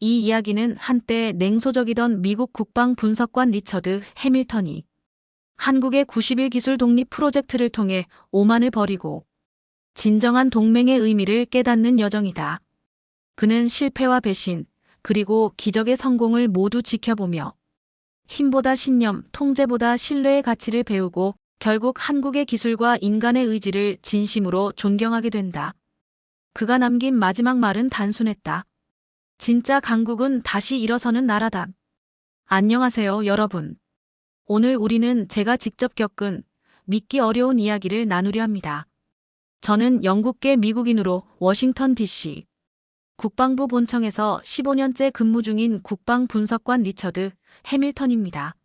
이 이야기는 한때 냉소적이던 미국 국방 분석관 리처드 해밀턴이 한국의 90일 기술 독립 프로젝트를 통해 오만을 버리고 진정한 동맹의 의미를 깨닫는 여정이다. 그는 실패와 배신, 그리고 기적의 성공을 모두 지켜보며 힘보다 신념, 통제보다 신뢰의 가치를 배우고 결국 한국의 기술과 인간의 의지를 진심으로 존경하게 된다. 그가 남긴 마지막 말은 단순했다. 진짜 강국은 다시 일어서는 나라다. 안녕하세요, 여러분. 오늘 우리는 제가 직접 겪은 믿기 어려운 이야기를 나누려 합니다. 저는 영국계 미국인으로 워싱턴 DC 국방부 본청에서 15년째 근무 중인 국방 분석관 리처드 해밀턴입니다.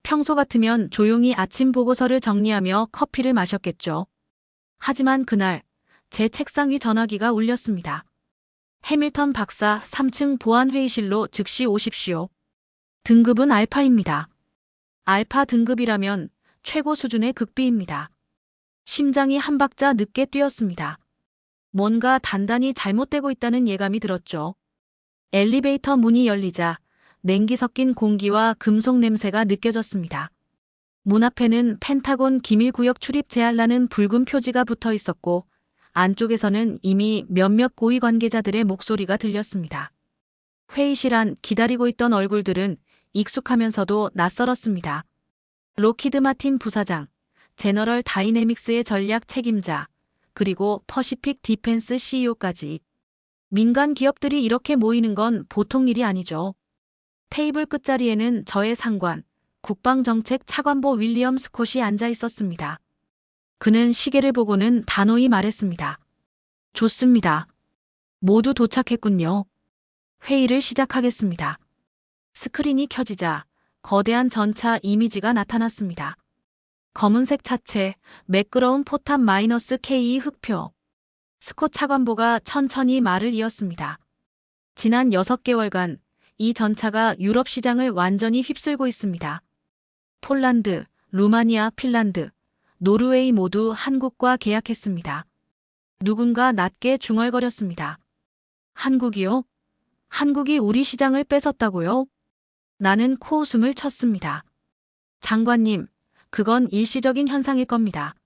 평소 같으면 조용히 아침 보고서를 정리하며 커피를 마셨겠죠. 하지만 그날 제 책상 위 전화기가 울렸습니다. 해밀턴 박사 3층 보안회의실로 즉시 오십시오. 등급은 알파입니다. 알파 등급이라면 최고 수준의 극비입니다. 심장이 한 박자 늦게 뛰었습니다. 뭔가 단단히 잘못되고 있다는 예감이 들었죠. 엘리베이터 문이 열리자 냉기 섞인 공기와 금속 냄새가 느껴졌습니다. 문 앞에는 펜타곤 기밀구역 출입 제한라는 붉은 표지가 붙어 있었고 안쪽에서는 이미 몇몇 고위 관계자들의 목소리가 들렸습니다. 회의실 안 기다리고 있던 얼굴들은 익숙하면서도 낯설었습니다. 로키드 마틴 부사장, 제너럴 다이내믹스의 전략 책임자, 그리고 퍼시픽 디펜스 CEO까지. 민간 기업들이 이렇게 모이는 건 보통 일이 아니죠. 테이블 끝자리에는 저의 상관, 국방정책 차관보 윌리엄 스콧이 앉아 있었습니다. 그는 시계를 보고는 단호히 말했습니다. 좋습니다. 모두 도착했군요. 회의를 시작하겠습니다. 스크린이 켜지자 거대한 전차 이미지가 나타났습니다. 검은색 차체, 매끄러운 포탑 -KE 흑표. 스콧 차관보가 천천히 말을 이었습니다. 지난 6개월간 이 전차가 유럽 시장을 완전히 휩쓸고 있습니다. 폴란드, 루마니아, 핀란드, 노르웨이 모두 한국과 계약했습니다. 누군가 낮게 중얼거렸습니다. 한국이요? 한국이 우리 시장을 뺏었다고요? 나는 코웃음을 쳤습니다. 장관님, 그건 일시적인 현상일 겁니다.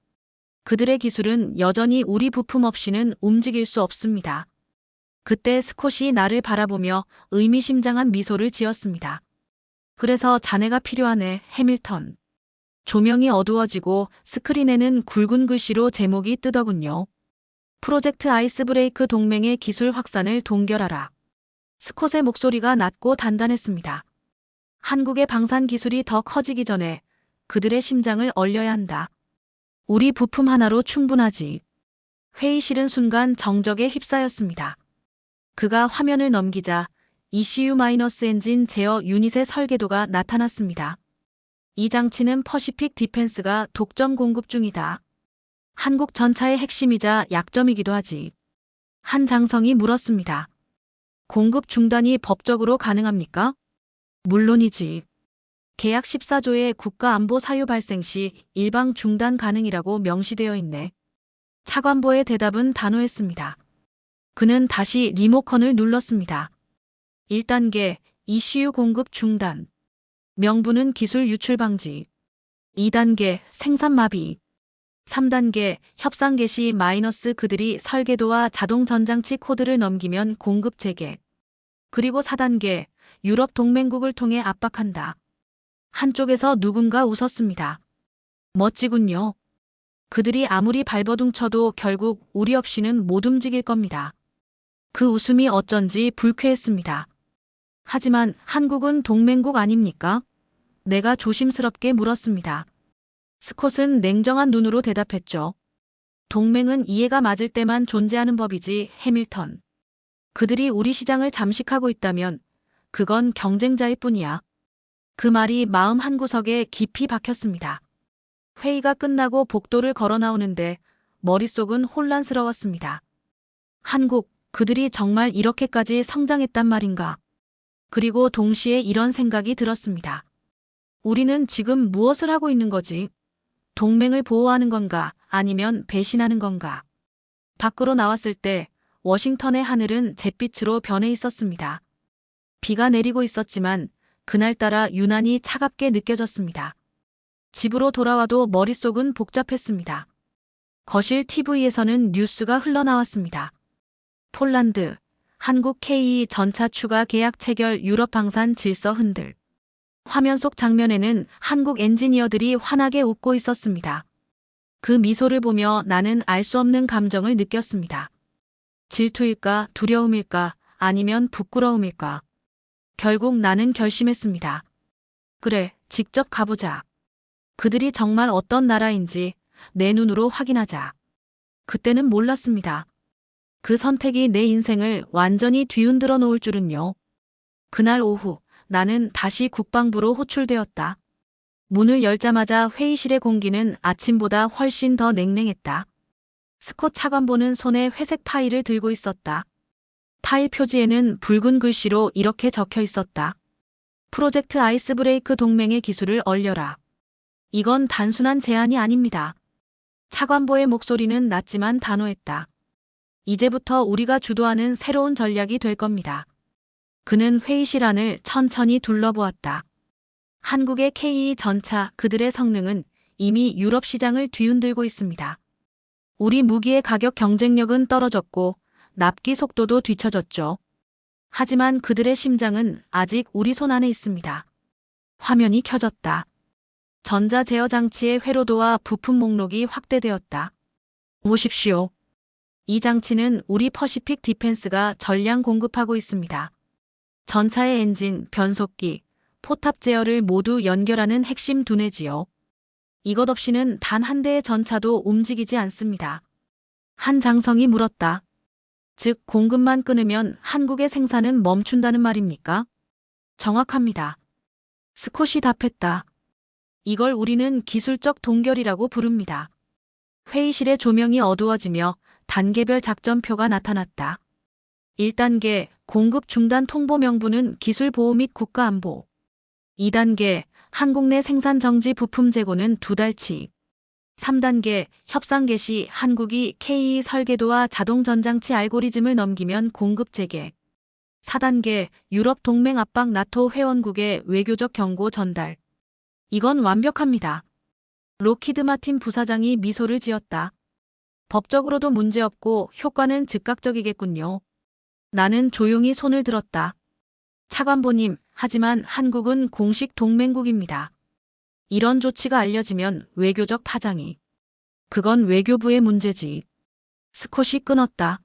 그들의 기술은 여전히 우리 부품 없이는 움직일 수 없습니다. 그때 스콧이 나를 바라보며 의미심장한 미소를 지었습니다. 그래서 자네가 필요하네, 해밀턴. 조명이 어두워지고 스크린에는 굵은 글씨로 제목이 뜨더군요. 프로젝트 아이스브레이크 동맹의 기술 확산을 동결하라. 스콧의 목소리가 낮고 단단했습니다. 한국의 방산 기술이 더 커지기 전에 그들의 심장을 얼려야 한다. 우리 부품 하나로 충분하지. 회의실은 순간 정적에 휩싸였습니다. 그가 화면을 넘기자 ECU-엔진 제어 유닛의 설계도가 나타났습니다. 이 장치는 퍼시픽 디펜스가 독점 공급 중이다. 한국 전차의 핵심이자 약점이기도 하지. 한 장성이 물었습니다. 공급 중단이 법적으로 가능합니까? 물론이지. 계약 14조의 국가안보 사유 발생 시 일방 중단 가능이라고 명시되어 있네. 차관보의 대답은 단호했습니다. 그는 다시 리모컨을 눌렀습니다. 1단계 ECU 공급 중단. 명분은 기술 유출 방지. 2단계 생산 마비. 3단계 협상 개시 마이너스 그들이 설계도와 자동 전장치 코드를 넘기면 공급 재개. 그리고 4단계 유럽 동맹국을 통해 압박한다. 한쪽에서 누군가 웃었습니다. 멋지군요. 그들이 아무리 발버둥 쳐도 결국 우리 없이는 못 움직일 겁니다. 그 웃음이 어쩐지 불쾌했습니다. 하지만 한국은 동맹국 아닙니까? 내가 조심스럽게 물었습니다. 스콧은 냉정한 눈으로 대답했죠. 동맹은 이해가 맞을 때만 존재하는 법이지, 해밀턴. 그들이 우리 시장을 잠식하고 있다면 그건 경쟁자일 뿐이야. 그 말이 마음 한구석에 깊이 박혔습니다. 회의가 끝나고 복도를 걸어 나오는데 머릿속은 혼란스러웠습니다. 한국, 그들이 정말 이렇게까지 성장했단 말인가? 그리고 동시에 이런 생각이 들었습니다. 우리는 지금 무엇을 하고 있는 거지? 동맹을 보호하는 건가, 아니면 배신하는 건가? 밖으로 나왔을 때 워싱턴의 하늘은 잿빛으로 변해 있었습니다. 비가 내리고 있었지만 그날따라 유난히 차갑게 느껴졌습니다. 집으로 돌아와도 머릿속은 복잡했습니다. 거실 TV에서는 뉴스가 흘러나왔습니다. 폴란드, 한국 KE 전차 추가 계약 체결 유럽 방산 질서 흔들. 화면 속 장면에는 한국 엔지니어들이 환하게 웃고 있었습니다. 그 미소를 보며 나는 알 수 없는 감정을 느꼈습니다. 질투일까, 두려움일까, 아니면 부끄러움일까. 결국 나는 결심했습니다. 그래, 직접 가보자. 그들이 정말 어떤 나라인지 내 눈으로 확인하자. 그때는 몰랐습니다. 그 선택이 내 인생을 완전히 뒤흔들어 놓을 줄은요. 그날 오후 나는 다시 국방부로 호출되었다. 문을 열자마자 회의실의 공기는 아침보다 훨씬 더 냉랭했다. 스콧 차관보는 손에 회색 파일을 들고 있었다. 파일 표지에는 붉은 글씨로 이렇게 적혀 있었다. 프로젝트 아이스브레이크 동맹의 기술을 얼려라. 이건 단순한 제안이 아닙니다. 차관보의 목소리는 낮지만 단호했다. 이제부터 우리가 주도하는 새로운 전략이 될 겁니다. 그는 회의실 안을 천천히 둘러보았다. 한국의 KE 전차, 그들의 성능은 이미 유럽 시장을 뒤흔들고 있습니다. 우리 무기의 가격 경쟁력은 떨어졌고 납기 속도도 뒤처졌죠. 하지만 그들의 심장은 아직 우리 손 안에 있습니다. 화면이 켜졌다. 전자 제어 장치의 회로도와 부품 목록이 확대되었다. 보십시오. 이 장치는 우리 퍼시픽 디펜스가 전량 공급하고 있습니다. 전차의 엔진, 변속기, 포탑 제어를 모두 연결하는 핵심 두뇌지요. 이것 없이는 단 한 대의 전차도 움직이지 않습니다. 한 장성이 물었다. 즉, 공급만 끊으면 한국의 생산은 멈춘다는 말입니까? 정확합니다. 스콧이 답했다. 이걸 우리는 기술적 동결이라고 부릅니다. 회의실의 조명이 어두워지며 단계별 작전표가 나타났다. 1단계 공급 중단 통보 명부는 기술 보호 및 국가 안보. 2단계 한국 내 생산 정지 부품 재고는 2달치. 3단계 협상 개시 한국이 KE 설계도와 자동 전장치 알고리즘을 넘기면 공급 재개. 4단계 유럽 동맹 압박 나토 회원국의 외교적 경고 전달. 이건 완벽합니다. 로키드 마틴 부사장이 미소를 지었다. 법적으로도 문제없고 효과는 즉각적이겠군요. 나는 조용히 손을 들었다. 차관보님, 하지만 한국은 공식 동맹국입니다. 이런 조치가 알려지면 외교적 파장이. 그건 외교부의 문제지. 스콧이 끊었다.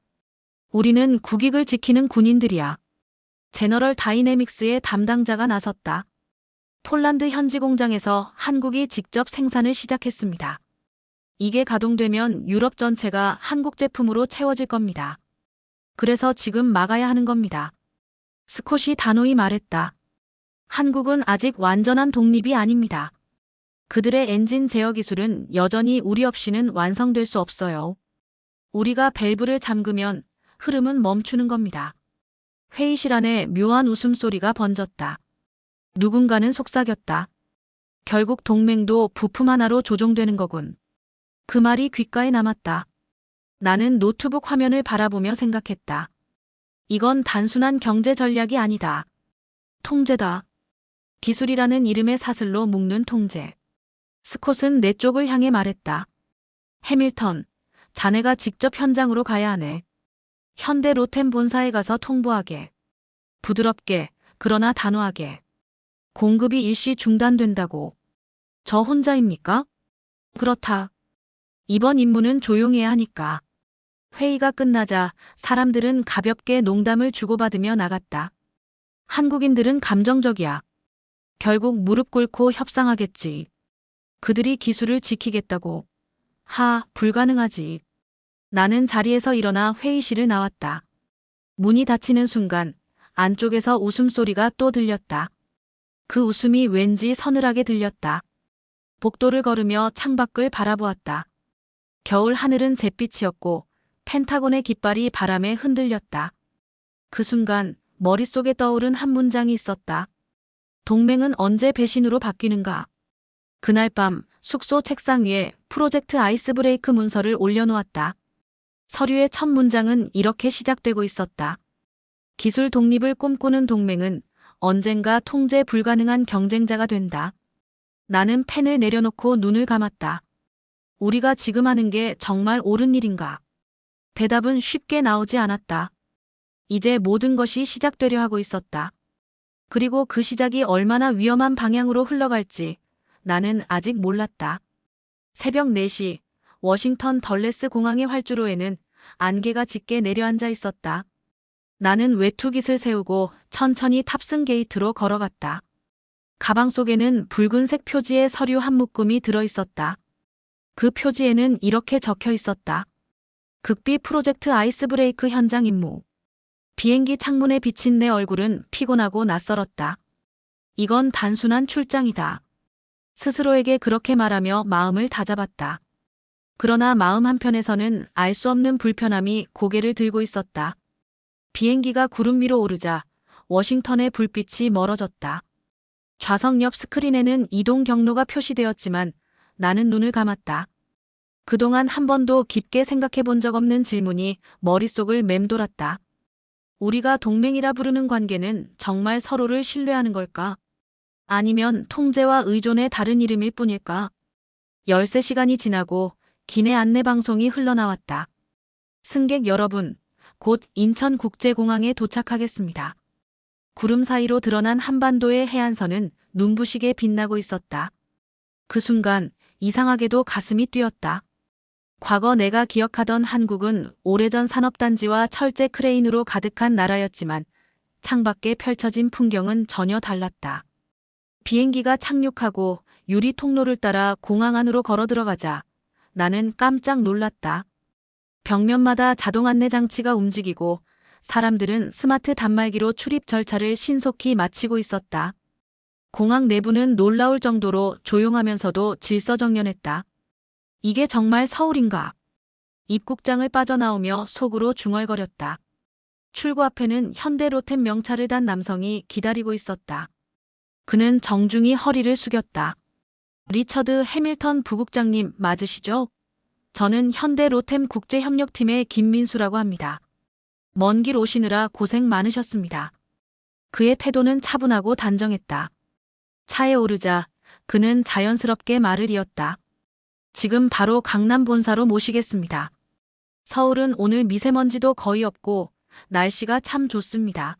우리는 국익을 지키는 군인들이야. 제너럴 다이내믹스의 담당자가 나섰다. 폴란드 현지 공장에서 한국이 직접 생산을 시작했습니다. 이게 가동되면 유럽 전체가 한국 제품으로 채워질 겁니다. 그래서 지금 막아야 하는 겁니다. 스콧이 단호히 말했다. 한국은 아직 완전한 독립이 아닙니다. 그들의 엔진 제어 기술은 여전히 우리 없이는 완성될 수 없어요. 우리가 밸브를 잠그면 흐름은 멈추는 겁니다. 회의실 안에 묘한 웃음소리가 번졌다. 누군가는 속삭였다. 결국 동맹도 부품 하나로 조종되는 거군. 그 말이 귓가에 남았다. 나는 노트북 화면을 바라보며 생각했다. 이건 단순한 경제 전략이 아니다. 통제다. 기술이라는 이름의 사슬로 묶는 통제. 스콧은 내 쪽을 향해 말했다. 해밀턴, 자네가 직접 현장으로 가야 하네. 현대 로템 본사에 가서 통보하게. 부드럽게, 그러나 단호하게. 공급이 일시 중단된다고. 저 혼자입니까? 그렇다. 이번 임무는 조용해야 하니까. 회의가 끝나자 사람들은 가볍게 농담을 주고받으며 나갔다. 한국인들은 감정적이야. 결국 무릎 꿇고 협상하겠지. 그들이 기술을 지키겠다고. 불가능하지. 나는 자리에서 일어나 회의실을 나왔다. 문이 닫히는 순간 안쪽에서 웃음소리가 또 들렸다. 그 웃음이 왠지 서늘하게 들렸다. 복도를 걸으며 창밖을 바라보았다. 겨울 하늘은 잿빛이었고 펜타곤의 깃발이 바람에 흔들렸다. 그 순간 머릿속에 떠오른 한 문장이 있었다. 동맹은 언제 배신으로 바뀌는가? 그날 밤 숙소 책상 위에 프로젝트 아이스브레이크 문서를 올려놓았다. 서류의 첫 문장은 이렇게 시작되고 있었다. 기술 독립을 꿈꾸는 동맹은 언젠가 통제 불가능한 경쟁자가 된다. 나는 펜을 내려놓고 눈을 감았다. 우리가 지금 하는 게 정말 옳은 일인가? 대답은 쉽게 나오지 않았다. 이제 모든 것이 시작되려 하고 있었다. 그리고 그 시작이 얼마나 위험한 방향으로 흘러갈지 나는 아직 몰랐다. 새벽 4시 워싱턴 덜레스 공항의 활주로에는 안개가 짙게 내려앉아 있었다. 나는 외투깃을 세우고 천천히 탑승 게이트로 걸어갔다. 가방 속에는 붉은색 표지의 서류 한 묶음이 들어있었다. 그 표지에는 이렇게 적혀 있었다. 극비 프로젝트 아이스 브레이크 현장 임무. 비행기 창문에 비친 내 얼굴은 피곤하고 낯설었다. 이건 단순한 출장이다. 스스로에게 그렇게 말하며 마음을 다잡았다. 그러나 마음 한편에서는 알 수 없는 불편함이 고개를 들고 있었다. 비행기가 구름 위로 오르자 워싱턴의 불빛이 멀어졌다. 좌석 옆 스크린에는 이동 경로가 표시되었지만 나는 눈을 감았다. 그동안 한 번도 깊게 생각해 본 적 없는 질문이 머릿속을 맴돌았다. 우리가 동맹이라 부르는 관계는 정말 서로를 신뢰하는 걸까? 아니면 통제와 의존의 다른 이름일 뿐일까? 13시간이 지나고 기내 안내 방송이 흘러나왔다. 승객 여러분, 곧 인천국제공항에 도착하겠습니다. 구름 사이로 드러난 한반도의 해안선은 눈부시게 빛나고 있었다. 그 순간 이상하게도 가슴이 뛰었다. 과거 내가 기억하던 한국은 오래전 산업단지와 철제 크레인으로 가득한 나라였지만 창밖에 펼쳐진 풍경은 전혀 달랐다. 비행기가 착륙하고 유리 통로를 따라 공항 안으로 걸어 들어가자 나는 깜짝 놀랐다. 벽면마다 자동 안내 장치가 움직이고 사람들은 스마트 단말기로 출입 절차를 신속히 마치고 있었다. 공항 내부는 놀라울 정도로 조용하면서도 질서정연했다. 이게 정말 서울인가? 입국장을 빠져나오며 속으로 중얼거렸다. 출구 앞에는 현대 로템 명찰을 단 남성이 기다리고 있었다. 그는 정중히 허리를 숙였다. 리처드 해밀턴 부국장님 맞으시죠? 저는 현대 로템 국제협력팀의 김민수라고 합니다. 먼 길 오시느라 고생 많으셨습니다. 그의 태도는 차분하고 단정했다. 차에 오르자 그는 자연스럽게 말을 이었다. 지금 바로 강남 본사로 모시겠습니다. 서울은 오늘 미세먼지도 거의 없고 날씨가 참 좋습니다.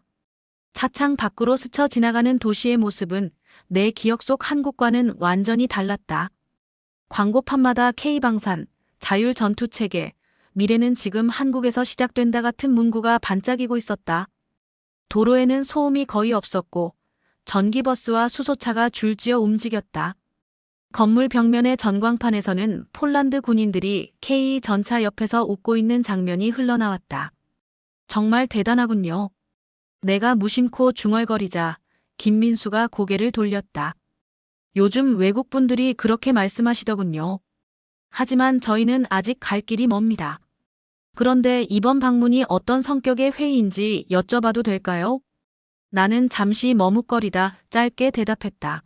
차창 밖으로 스쳐 지나가는 도시의 모습은 내 기억 속 한국과는 완전히 달랐다. 광고판마다 K방산, 자율전투체계, 미래는 지금 한국에서 시작된다 같은 문구가 반짝이고 있었다. 도로에는 소음이 거의 없었고 전기버스와 수소차가 줄지어 움직였다. 건물 벽면의 전광판에서는 폴란드 군인들이 K 전차 옆에서 웃고 있는 장면이 흘러나왔다. 정말 대단하군요. 내가 무심코 중얼거리자 김민수가 고개를 돌렸다. 요즘 외국분들이 그렇게 말씀하시더군요. 하지만 저희는 아직 갈 길이 멉니다. 그런데 이번 방문이 어떤 성격의 회의인지 여쭤봐도 될까요? 나는 잠시 머뭇거리다 짧게 대답했다.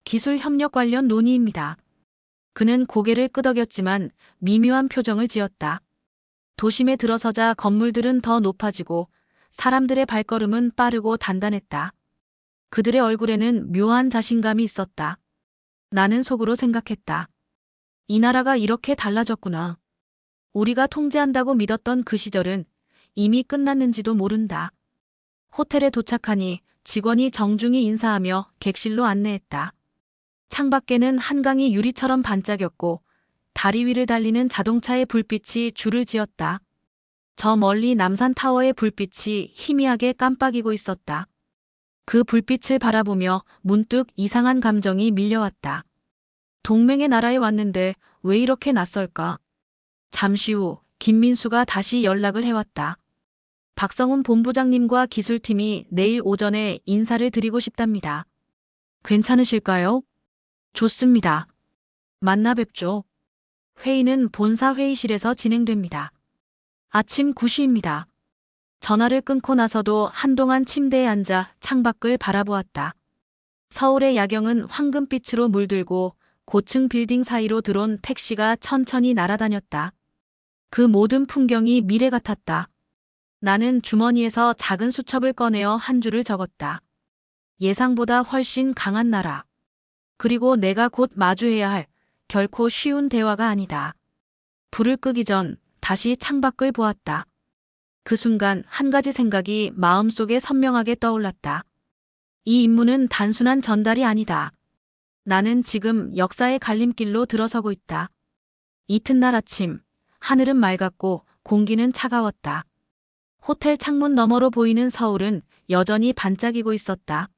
기술 협력 관련 논의입니다. 그는 고개를 끄덕였지만 미묘한 표정을 지었다. 도심에 들어서자 건물들은 더 높아지고 사람들의 발걸음은 빠르고 단단했다. 그들의 얼굴에는 묘한 자신감이 있었다. 나는 속으로 생각했다. 이 나라가 이렇게 달라졌구나. 우리가 통제한다고 믿었던 그 시절은 이미 끝났는지도 모른다. 호텔에 도착하니 직원이 정중히 인사하며 객실로 안내했다. 창밖에는 한강이 유리처럼 반짝였고 다리 위를 달리는 자동차의 불빛이 줄을 지었다. 저 멀리 남산타워의 불빛이 희미하게 깜빡이고 있었다. 그 불빛을 바라보며 문득 이상한 감정이 밀려왔다. 동맹의 나라에 왔는데 왜 이렇게 낯설까? 잠시 후 김민수가 다시 연락을 해왔다. 박성훈 본부장님과 기술팀이 내일 오전에 인사를 드리고 싶답니다. 괜찮으실까요? 좋습니다. 만나 뵙죠. 회의는 본사 회의실에서 진행됩니다. 아침 9시입니다. 전화를 끊고 나서도 한동안 침대에 앉아 창밖을 바라보았다. 서울의 야경은 황금빛으로 물들고 고층 빌딩 사이로 들어온 택시가 천천히 날아다녔다. 그 모든 풍경이 미래 같았다. 나는 주머니에서 작은 수첩을 꺼내어 한 줄을 적었다. 예상보다 훨씬 강한 나라. 그리고 내가 곧 마주해야 할 결코 쉬운 대화가 아니다. 불을 끄기 전 다시 창밖을 보았다. 그 순간 한 가지 생각이 마음속에 선명하게 떠올랐다. 이 임무는 단순한 전달이 아니다. 나는 지금 역사의 갈림길로 들어서고 있다. 이튿날 아침, 하늘은 맑았고 공기는 차가웠다. 호텔 창문 너머로 보이는 서울은 여전히 반짝이고 있었다.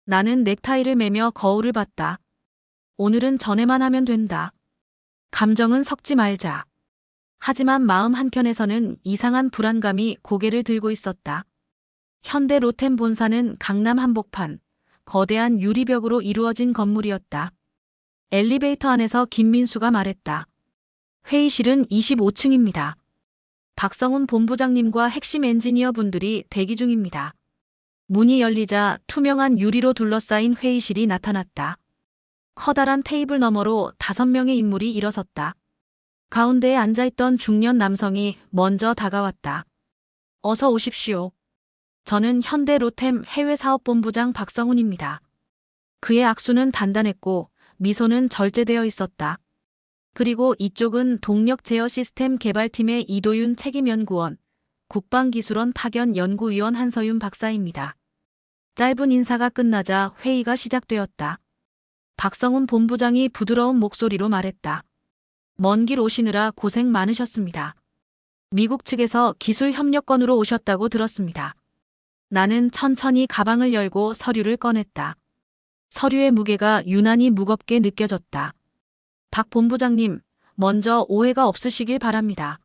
나는 넥타이를 매며 거울을 봤다. 오늘은 전에만 하면 된다. 감정은 섞지 말자. 하지만 마음 한켠에서는 이상한 불안감이 고개를 들고 있었다. 현대 로템 본사는 강남 한복판, 거대한 유리벽으로 이루어진 건물이었다. 엘리베이터 안에서 김민수가 말했다. 회의실은 25층입니다. 박성훈 본부장님과 핵심 엔지니어 분들이 대기 중입니다. 문이 열리자 투명한 유리로 둘러싸인 회의실이 나타났다. 커다란 테이블 너머로 5명의 인물이 일어섰다. 가운데에 앉아있던 중년 남성이 먼저 다가왔다. 어서 오십시오. 저는 현대 로템 해외사업본부장 박성훈입니다. 그의 악수는 단단했고 미소는 절제되어 있었다. 그리고 이쪽은 동력 제어 시스템 개발팀의 이도윤 책임연구원, 국방기술원 파견 연구위원 한서윤 박사입니다. 짧은 인사가 끝나자 회의가 시작되었다. 박성훈 본부장이 부드러운 목소리로 말했다. 먼 길 오시느라 고생 많으셨습니다. 미국 측에서 기술 협력건으로 오셨다고 들었습니다. 나는 천천히 가방을 열고 서류를 꺼냈다. 서류의 무게가 유난히 무겁게 느껴졌다. 박 본부장님, 먼저 오해가 없으시길 바랍니다.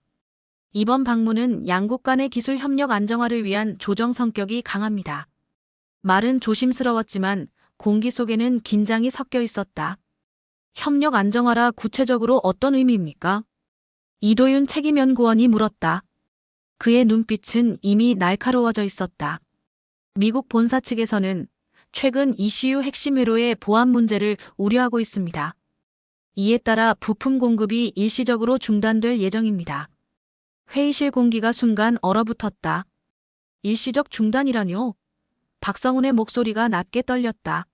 이번 방문은 양국 간의 기술 협력 안정화를 위한 조정 성격이 강합니다. 말은 조심스러웠지만 공기 속에는 긴장이 섞여 있었다. 협력 안정화라 구체적으로 어떤 의미입니까? 이도윤 책임연구원이 물었다. 그의 눈빛은 이미 날카로워져 있었다. 미국 본사 측에서는 최근 ECU 핵심 회로의 보안 문제를 우려하고 있습니다. 이에 따라 부품 공급이 일시적으로 중단될 예정입니다. 회의실 공기가 순간 얼어붙었다. 일시적 중단이라뇨? 박성훈의 목소리가 낮게 떨렸다.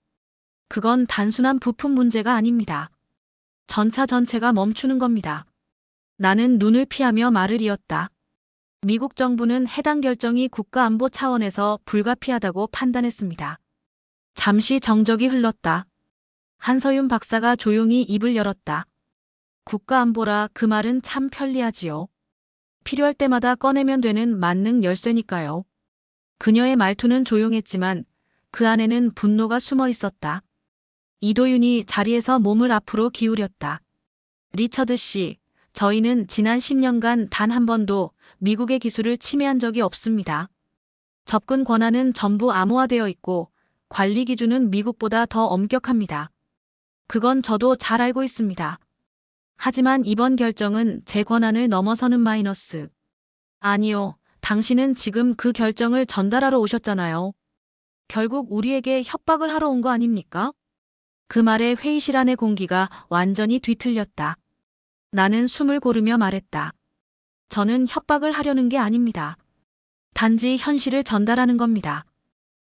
그건 단순한 부품 문제가 아닙니다. 전차 전체가 멈추는 겁니다. 나는 눈을 피하며 말을 이었다. 미국 정부는 해당 결정이 국가안보 차원에서 불가피하다고 판단했습니다. 잠시 정적이 흘렀다. 한서윤 박사가 조용히 입을 열었다. 국가안보라 그 말은 참 편리하지요. 필요할 때마다 꺼내면 되는 만능 열쇠니까요. 그녀의 말투는 조용했지만 그 안에는 분노가 숨어 있었다. 이도윤이 자리에서 몸을 앞으로 기울였다. 리처드 씨, 저희는 지난 10년간 단 한 번도 미국의 기술을 침해한 적이 없습니다. 접근 권한은 전부 암호화되어 있고 관리 기준은 미국보다 더 엄격합니다. 그건 저도 잘 알고 있습니다. 하지만 이번 결정은 제 권한을 넘어서는 마이너스. 아니요, 당신은 지금 그 결정을 전달하러 오셨잖아요. 결국 우리에게 협박을 하러 온 거 아닙니까? 그 말에 회의실 안의 공기가 완전히 뒤틀렸다. 나는 숨을 고르며 말했다. 저는 협박을 하려는 게 아닙니다. 단지 현실을 전달하는 겁니다.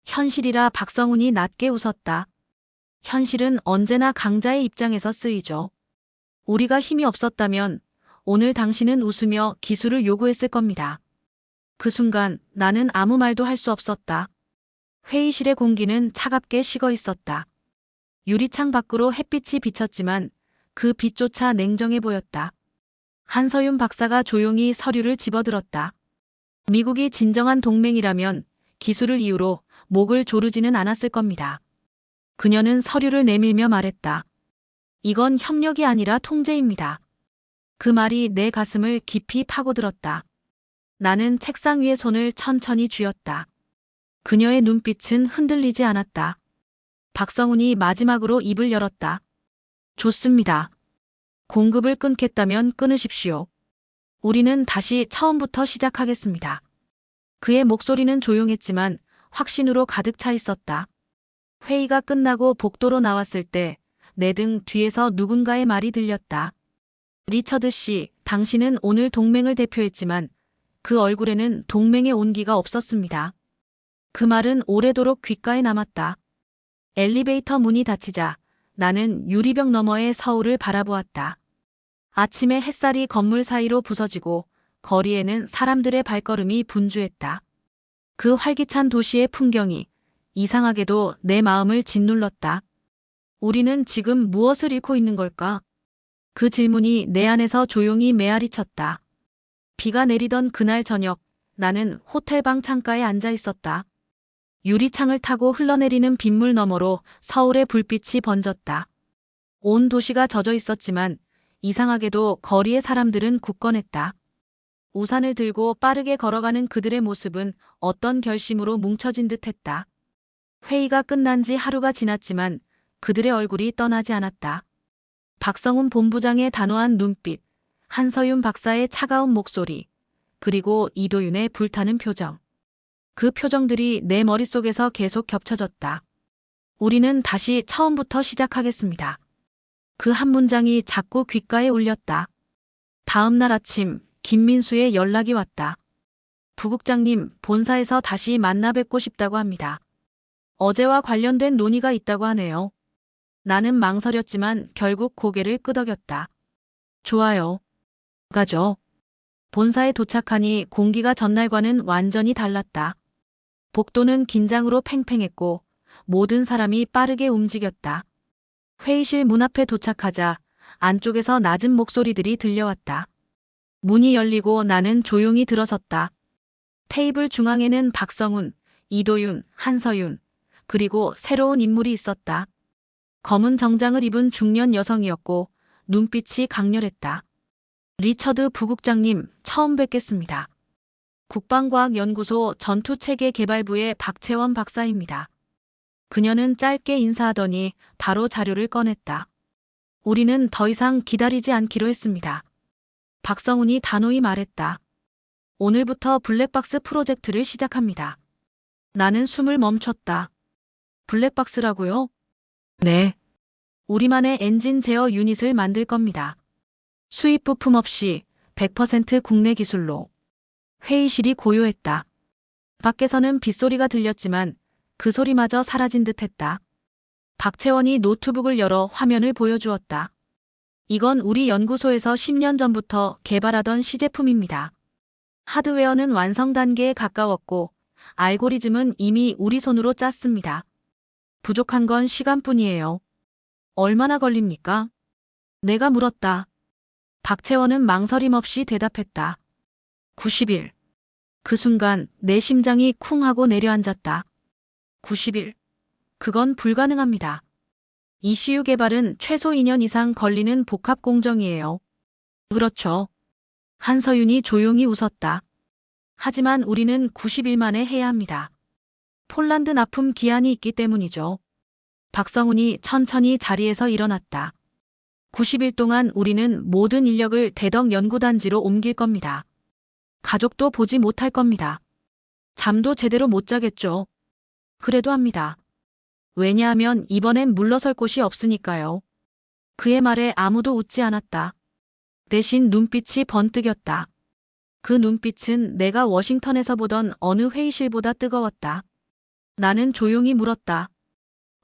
현실이라 박성훈이 낮게 웃었다. 현실은 언제나 강자의 입장에서 쓰이죠. 우리가 힘이 없었다면 오늘 당신은 웃으며 기술을 요구했을 겁니다. 그 순간 나는 아무 말도 할 수 없었다. 회의실의 공기는 차갑게 식어 있었다. 유리창 밖으로 햇빛이 비쳤지만 그 빛조차 냉정해 보였다. 한서윤 박사가 조용히 서류를 집어들었다. 미국이 진정한 동맹이라면 기술을 이유로 목을 조르지는 않았을 겁니다. 그녀는 서류를 내밀며 말했다. 이건 협력이 아니라 통제입니다. 그 말이 내 가슴을 깊이 파고들었다. 나는 책상 위에 손을 천천히 쥐었다. 그녀의 눈빛은 흔들리지 않았다. 박성훈이 마지막으로 입을 열었다. 좋습니다. 공급을 끊겠다면 끊으십시오. 우리는 다시 처음부터 시작하겠습니다. 그의 목소리는 조용했지만 확신으로 가득 차 있었다. 회의가 끝나고 복도로 나왔을 때 내 등 뒤에서 누군가의 말이 들렸다. 리처드 씨, 당신은 오늘 동맹을 대표했지만 그 얼굴에는 동맹의 온기가 없었습니다. 그 말은 오래도록 귓가에 남았다. 엘리베이터 문이 닫히자 나는 유리벽 너머의 서울을 바라보았다. 아침에 햇살이 건물 사이로 부서지고 거리에는 사람들의 발걸음이 분주했다. 그 활기찬 도시의 풍경이 이상하게도 내 마음을 짓눌렀다. 우리는 지금 무엇을 잃고 있는 걸까? 그 질문이 내 안에서 조용히 메아리쳤다. 비가 내리던 그날 저녁, 나는 호텔방 창가에 앉아 있었다. 유리창을 타고 흘러내리는 빗물 너머로 서울의 불빛이 번졌다. 온 도시가 젖어 있었지만 이상하게도 거리의 사람들은 굳건했다. 우산을 들고 빠르게 걸어가는 그들의 모습은 어떤 결심으로 뭉쳐진 듯했다. 회의가 끝난 지 하루가 지났지만 그들의 얼굴이 떠나지 않았다. 박성훈 본부장의 단호한 눈빛, 한서윤 박사의 차가운 목소리, 그리고 이도윤의 불타는 표정. 그 표정들이 내 머릿속에서 계속 겹쳐졌다. 우리는 다시 처음부터 시작하겠습니다. 그 한 문장이 자꾸 귓가에 울렸다. 다음 날 아침 김민수의 연락이 왔다. 부국장님, 본사에서 다시 만나 뵙고 싶다고 합니다. 어제와 관련된 논의가 있다고 하네요. 나는 망설였지만 결국 고개를 끄덕였다. 좋아요. 가죠. 본사에 도착하니 공기가 전날과는 완전히 달랐다. 복도는 긴장으로 팽팽했고 모든 사람이 빠르게 움직였다. 회의실 문 앞에 도착하자 안쪽에서 낮은 목소리들이 들려왔다. 문이 열리고 나는 조용히 들어섰다. 테이블 중앙에는 박성훈, 이도윤, 한서윤, 그리고 새로운 인물이 있었다. 검은 정장을 입은 중년 여성이었고 눈빛이 강렬했다. 리처드 부국장님, 처음 뵙겠습니다. 국방과학연구소 전투체계개발부의 박채원 박사입니다. 그녀는 짧게 인사하더니 바로 자료를 꺼냈다. 우리는 더 이상 기다리지 않기로 했습니다. 박성훈이 단호히 말했다. 오늘부터 블랙박스 프로젝트를 시작합니다. 나는 숨을 멈췄다. 블랙박스라고요? 네. 우리만의 엔진 제어 유닛을 만들 겁니다. 수입 부품 없이 100% 국내 기술로. 회의실이 고요했다. 밖에서는 빗소리가 들렸지만 그 소리마저 사라진 듯했다. 박채원이 노트북을 열어 화면을 보여주었다. 이건 우리 연구소에서 10년 전부터 개발하던 시제품입니다. 하드웨어는 완성 단계에 가까웠고 알고리즘은 이미 우리 손으로 짰습니다. 부족한 건 시간뿐이에요. 얼마나 걸립니까? 내가 물었다. 박채원은 망설임 없이 대답했다. 90일. 그 순간 내 심장이 쿵 하고 내려앉았다. 90일. 그건 불가능합니다. ECU 개발은 최소 2년 이상 걸리는 복합 공정이에요. 그렇죠. 한서윤이 조용히 웃었다. 하지만 우리는 90일 만에 해야 합니다. 폴란드 납품 기한이 있기 때문이죠. 박성훈이 천천히 자리에서 일어났다. 90일 동안 우리는 모든 인력을 대덕 연구단지로 옮길 겁니다. 가족도 보지 못할 겁니다. 잠도 제대로 못 자겠죠. 그래도 합니다. 왜냐하면 이번엔 물러설 곳이 없으니까요. 그의 말에 아무도 웃지 않았다. 대신 눈빛이 번뜩였다. 그 눈빛은 내가 워싱턴에서 보던 어느 회의실보다 뜨거웠다. 나는 조용히 물었다.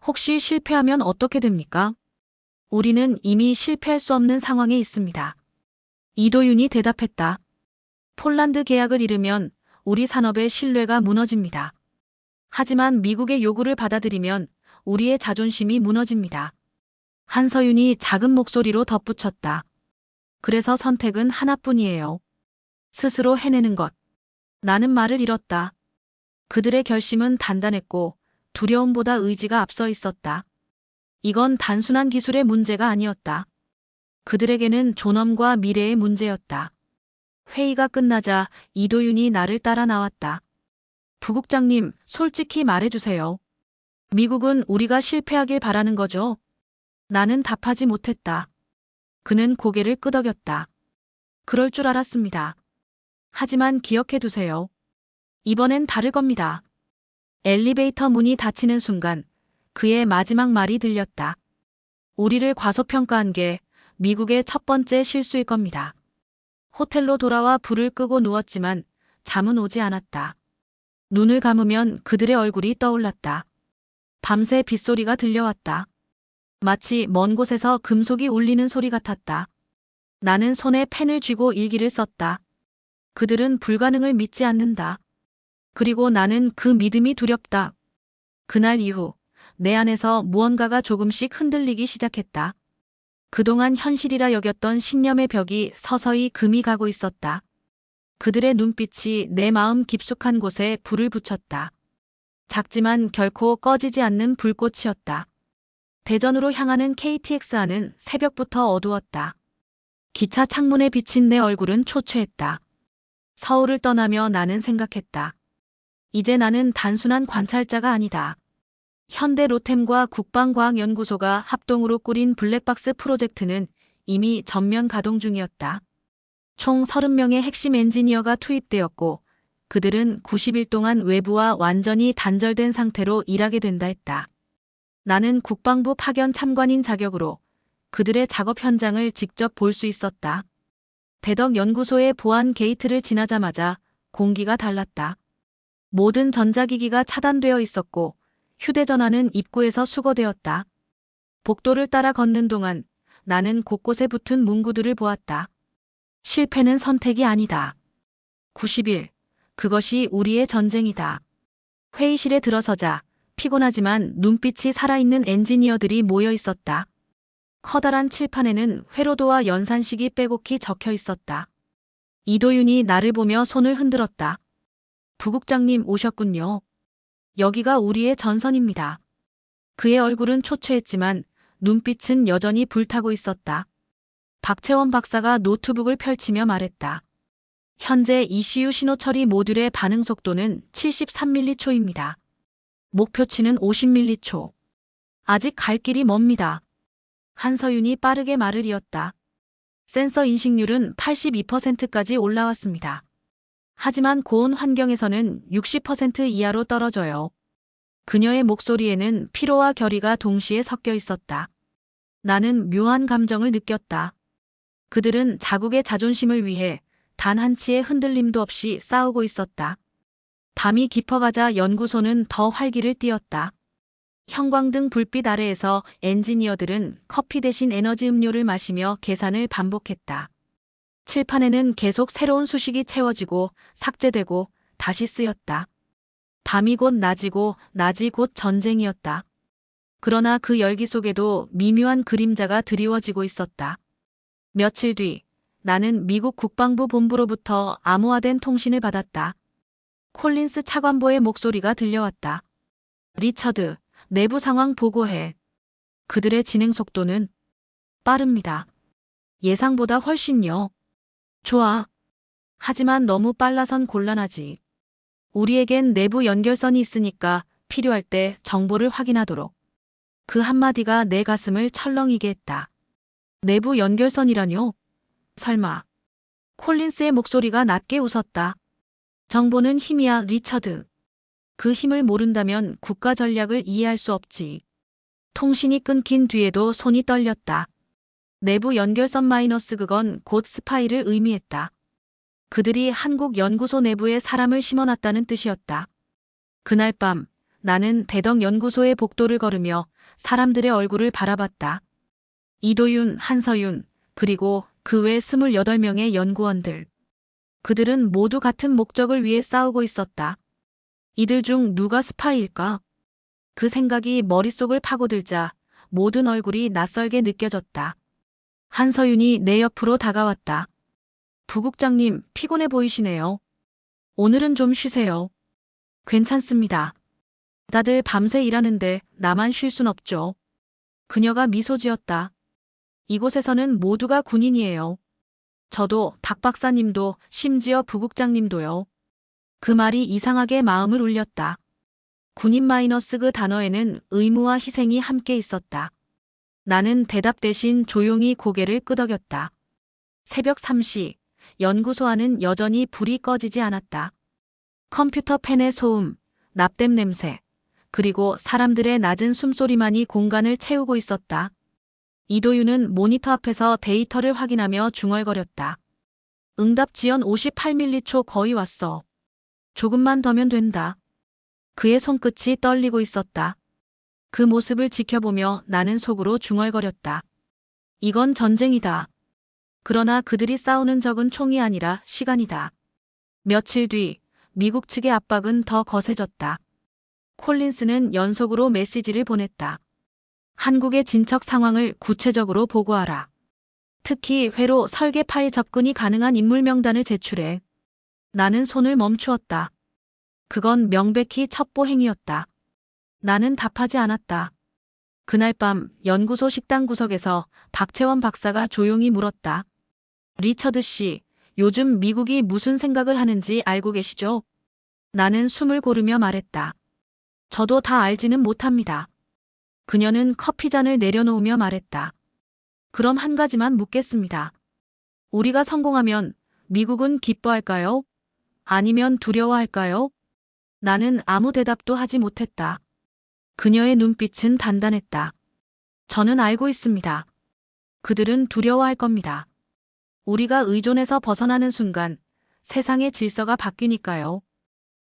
혹시 실패하면 어떻게 됩니까? 우리는 이미 실패할 수 없는 상황에 있습니다. 이도윤이 대답했다. 폴란드 계약을 잃으면 우리 산업의 신뢰가 무너집니다. 하지만 미국의 요구를 받아들이면 우리의 자존심이 무너집니다. 한서윤이 작은 목소리로 덧붙였다. 그래서 선택은 하나뿐이에요. 스스로 해내는 것. 나는 말을 잃었다. 그들의 결심은 단단했고 두려움보다 의지가 앞서 있었다. 이건 단순한 기술의 문제가 아니었다. 그들에게는 존엄과 미래의 문제였다. 회의가 끝나자 이도윤이 나를 따라 나왔다. 부국장님, 솔직히 말해주세요. 미국은 우리가 실패하길 바라는 거죠? 나는 답하지 못했다. 그는 고개를 끄덕였다. 그럴 줄 알았습니다. 하지만 기억해두세요. 이번엔 다를 겁니다. 엘리베이터 문이 닫히는 순간 그의 마지막 말이 들렸다. 우리를 과소평가한 게 미국의 첫 번째 실수일 겁니다. 호텔로 돌아와 불을 끄고 누웠지만 잠은 오지 않았다. 눈을 감으면 그들의 얼굴이 떠올랐다. 밤새 빗소리가 들려왔다. 마치 먼 곳에서 금속이 울리는 소리 같았다. 나는 손에 펜을 쥐고 일기를 썼다. 그들은 불가능을 믿지 않는다. 그리고 나는 그 믿음이 두렵다. 그날 이후 내 안에서 무언가가 조금씩 흔들리기 시작했다. 그동안 현실이라 여겼던 신념의 벽이 서서히 금이 가고 있었다. 그들의 눈빛이 내 마음 깊숙한 곳에 불을 붙였다. 작지만 결코 꺼지지 않는 불꽃이었다. 대전으로 향하는 KTX안은 새벽부터 어두웠다. 기차 창문에 비친 내 얼굴은 초췌했다. 서울을 떠나며 나는 생각했다. 이제 나는 단순한 관찰자가 아니다. 현대 로템과 국방과학연구소가 합동으로 꾸린 블랙박스 프로젝트는 이미 전면 가동 중이었다. 총 30명의 핵심 엔지니어가 투입되었고 그들은 90일 동안 외부와 완전히 단절된 상태로 일하게 된다 했다. 나는 국방부 파견 참관인 자격으로 그들의 작업 현장을 직접 볼 수 있었다. 대덕 연구소의 보안 게이트를 지나자마자 공기가 달랐다. 모든 전자기기가 차단되어 있었고 휴대전화는 입구에서 수거되었다. 복도를 따라 걷는 동안 나는 곳곳에 붙은 문구들을 보았다. 실패는 선택이 아니다. 90일, 그것이 우리의 전쟁이다. 회의실에 들어서자 피곤하지만 눈빛이 살아있는 엔지니어들이 모여 있었다. 커다란 칠판에는 회로도와 연산식이 빼곡히 적혀 있었다. 이도윤이 나를 보며 손을 흔들었다. 부국장님 오셨군요. 여기가 우리의 전선입니다. 그의 얼굴은 초췌했지만 눈빛은 여전히 불타고 있었다. 박채원 박사가 노트북을 펼치며 말했다. 현재 ECU 신호처리 모듈의 반응 속도는 73m초/초입니다. 목표치는 50m초. 아직 갈 길이 멉니다. 한서윤이 빠르게 말을 이었다. 센서 인식률은 82%까지 올라왔습니다. 하지만 고온 환경에서는 60% 이하로 떨어져요. 그녀의 목소리에는 피로와 결의가 동시에 섞여 있었다. 나는 묘한 감정을 느꼈다. 그들은 자국의 자존심을 위해 단 한치의 흔들림도 없이 싸우고 있었다. 밤이 깊어가자 연구소는 더 활기를 띠었다. 형광등 불빛 아래에서 엔지니어들은 커피 대신 에너지 음료를 마시며 계산을 반복했다. 칠판에는 계속 새로운 수식이 채워지고 삭제되고 다시 쓰였다. 밤이 곧 낮이고 낮이 곧 전쟁이었다. 그러나 그 열기 속에도 미묘한 그림자가 드리워지고 있었다. 며칠 뒤 나는 미국 국방부 본부로부터 암호화된 통신을 받았다. 콜린스 차관보의 목소리가 들려왔다. 리처드, 내부 상황 보고해. 그들의 진행 속도는 빠릅니다. 예상보다 훨씬요. 좋아. 하지만 너무 빨라선 곤란하지. 우리에겐 내부 연결선이 있으니까 필요할 때 정보를 확인하도록. 그 한마디가 내 가슴을 철렁이게 했다. 내부 연결선이라뇨? 설마. 콜린스의 목소리가 낮게 웃었다. 정보는 힘이야, 리처드. 그 힘을 모른다면 국가 전략을 이해할 수 없지. 통신이 끊긴 뒤에도 손이 떨렸다. 내부 연결선 마이너스 그건 곧 스파이를 의미했다. 그들이 한국 연구소 내부에 사람을 심어놨다는 뜻이었다. 그날 밤 나는 대덕 연구소의 복도를 걸으며 사람들의 얼굴을 바라봤다. 이도윤, 한서윤, 그리고 그 외 28명의 연구원들. 그들은 모두 같은 목적을 위해 싸우고 있었다. 이들 중 누가 스파이일까? 그 생각이 머릿속을 파고들자 모든 얼굴이 낯설게 느껴졌다. 한서윤이 내 옆으로 다가왔다. 부국장님, 피곤해 보이시네요. 오늘은 좀 쉬세요. 괜찮습니다. 다들 밤새 일하는데 나만 쉴 순 없죠. 그녀가 미소 지었다. 이곳에서는 모두가 군인이에요. 저도 박 박사님도 심지어 부국장님도요. 그 말이 이상하게 마음을 울렸다. 군인 마이너스 그 단어에는 의무와 희생이 함께 있었다. 나는 대답 대신 조용히 고개를 끄덕였다. 새벽 3시, 연구소 안은 여전히 불이 꺼지지 않았다. 컴퓨터 팬의 소음, 납땜 냄새, 그리고 사람들의 낮은 숨소리만이 공간을 채우고 있었다. 이도윤은 모니터 앞에서 데이터를 확인하며 중얼거렸다. 응답 지연 58m초 거의 왔어. 조금만 더면 된다. 그의 손끝이 떨리고 있었다. 그 모습을 지켜보며 나는 속으로 중얼거렸다. 이건 전쟁이다. 그러나 그들이 싸우는 적은 총이 아니라 시간이다. 며칠 뒤 미국 측의 압박은 더 거세졌다. 콜린스는 연속으로 메시지를 보냈다. 한국의 진척 상황을 구체적으로 보고하라. 특히 회로 설계 파일 접근이 가능한 인물 명단을 제출해. 나는 손을 멈추었다. 그건 명백히 첩보 행위였다. 나는 답하지 않았다. 그날 밤 연구소 식당 구석에서 박채원 박사가 조용히 물었다. 리처드 씨, 요즘 미국이 무슨 생각을 하는지 알고 계시죠? 나는 숨을 고르며 말했다. 저도 다 알지는 못합니다. 그녀는 커피잔을 내려놓으며 말했다. 그럼 한 가지만 묻겠습니다. 우리가 성공하면 미국은 기뻐할까요? 아니면 두려워할까요? 나는 아무 대답도 하지 못했다. 그녀의 눈빛은 단단했다. 저는 알고 있습니다. 그들은 두려워할 겁니다. 우리가 의존에서 벗어나는 순간 세상의 질서가 바뀌니까요.